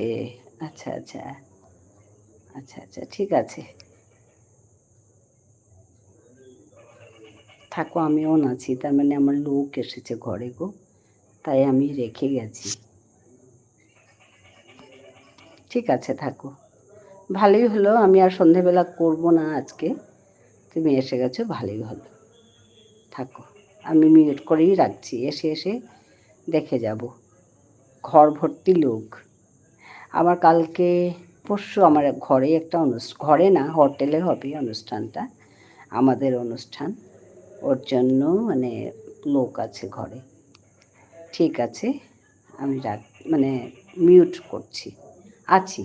আচ্ছা আচ্ছা আচ্ছা আচ্ছা, ঠিক আছে, থাকো, আমিও নাচি, তার মানে আমার লোক এসেছে ঘরে গো, তাই আমি রেখে গেছি। ঠিক আছে, থাকো, ভালোই হলো, আমি আর সন্ধেবেলা করব না আজকে, তুমি এসে গেছো, ভালোই হলো, থাকো, আমি মিউট করেই রাখছি, এসে এসে দেখে যাব। ঘর ভর্তি লোক। আমার কালকে পরশু আমার ঘরে একটা ঘরে না, হোটেলে হবে অনুষ্ঠানটা, আমাদের অনুষ্ঠান, ওর জন্য মানে লোক আছে ঘরে। ঠিক আছে, আমি মানে মিউট করছি, আছি।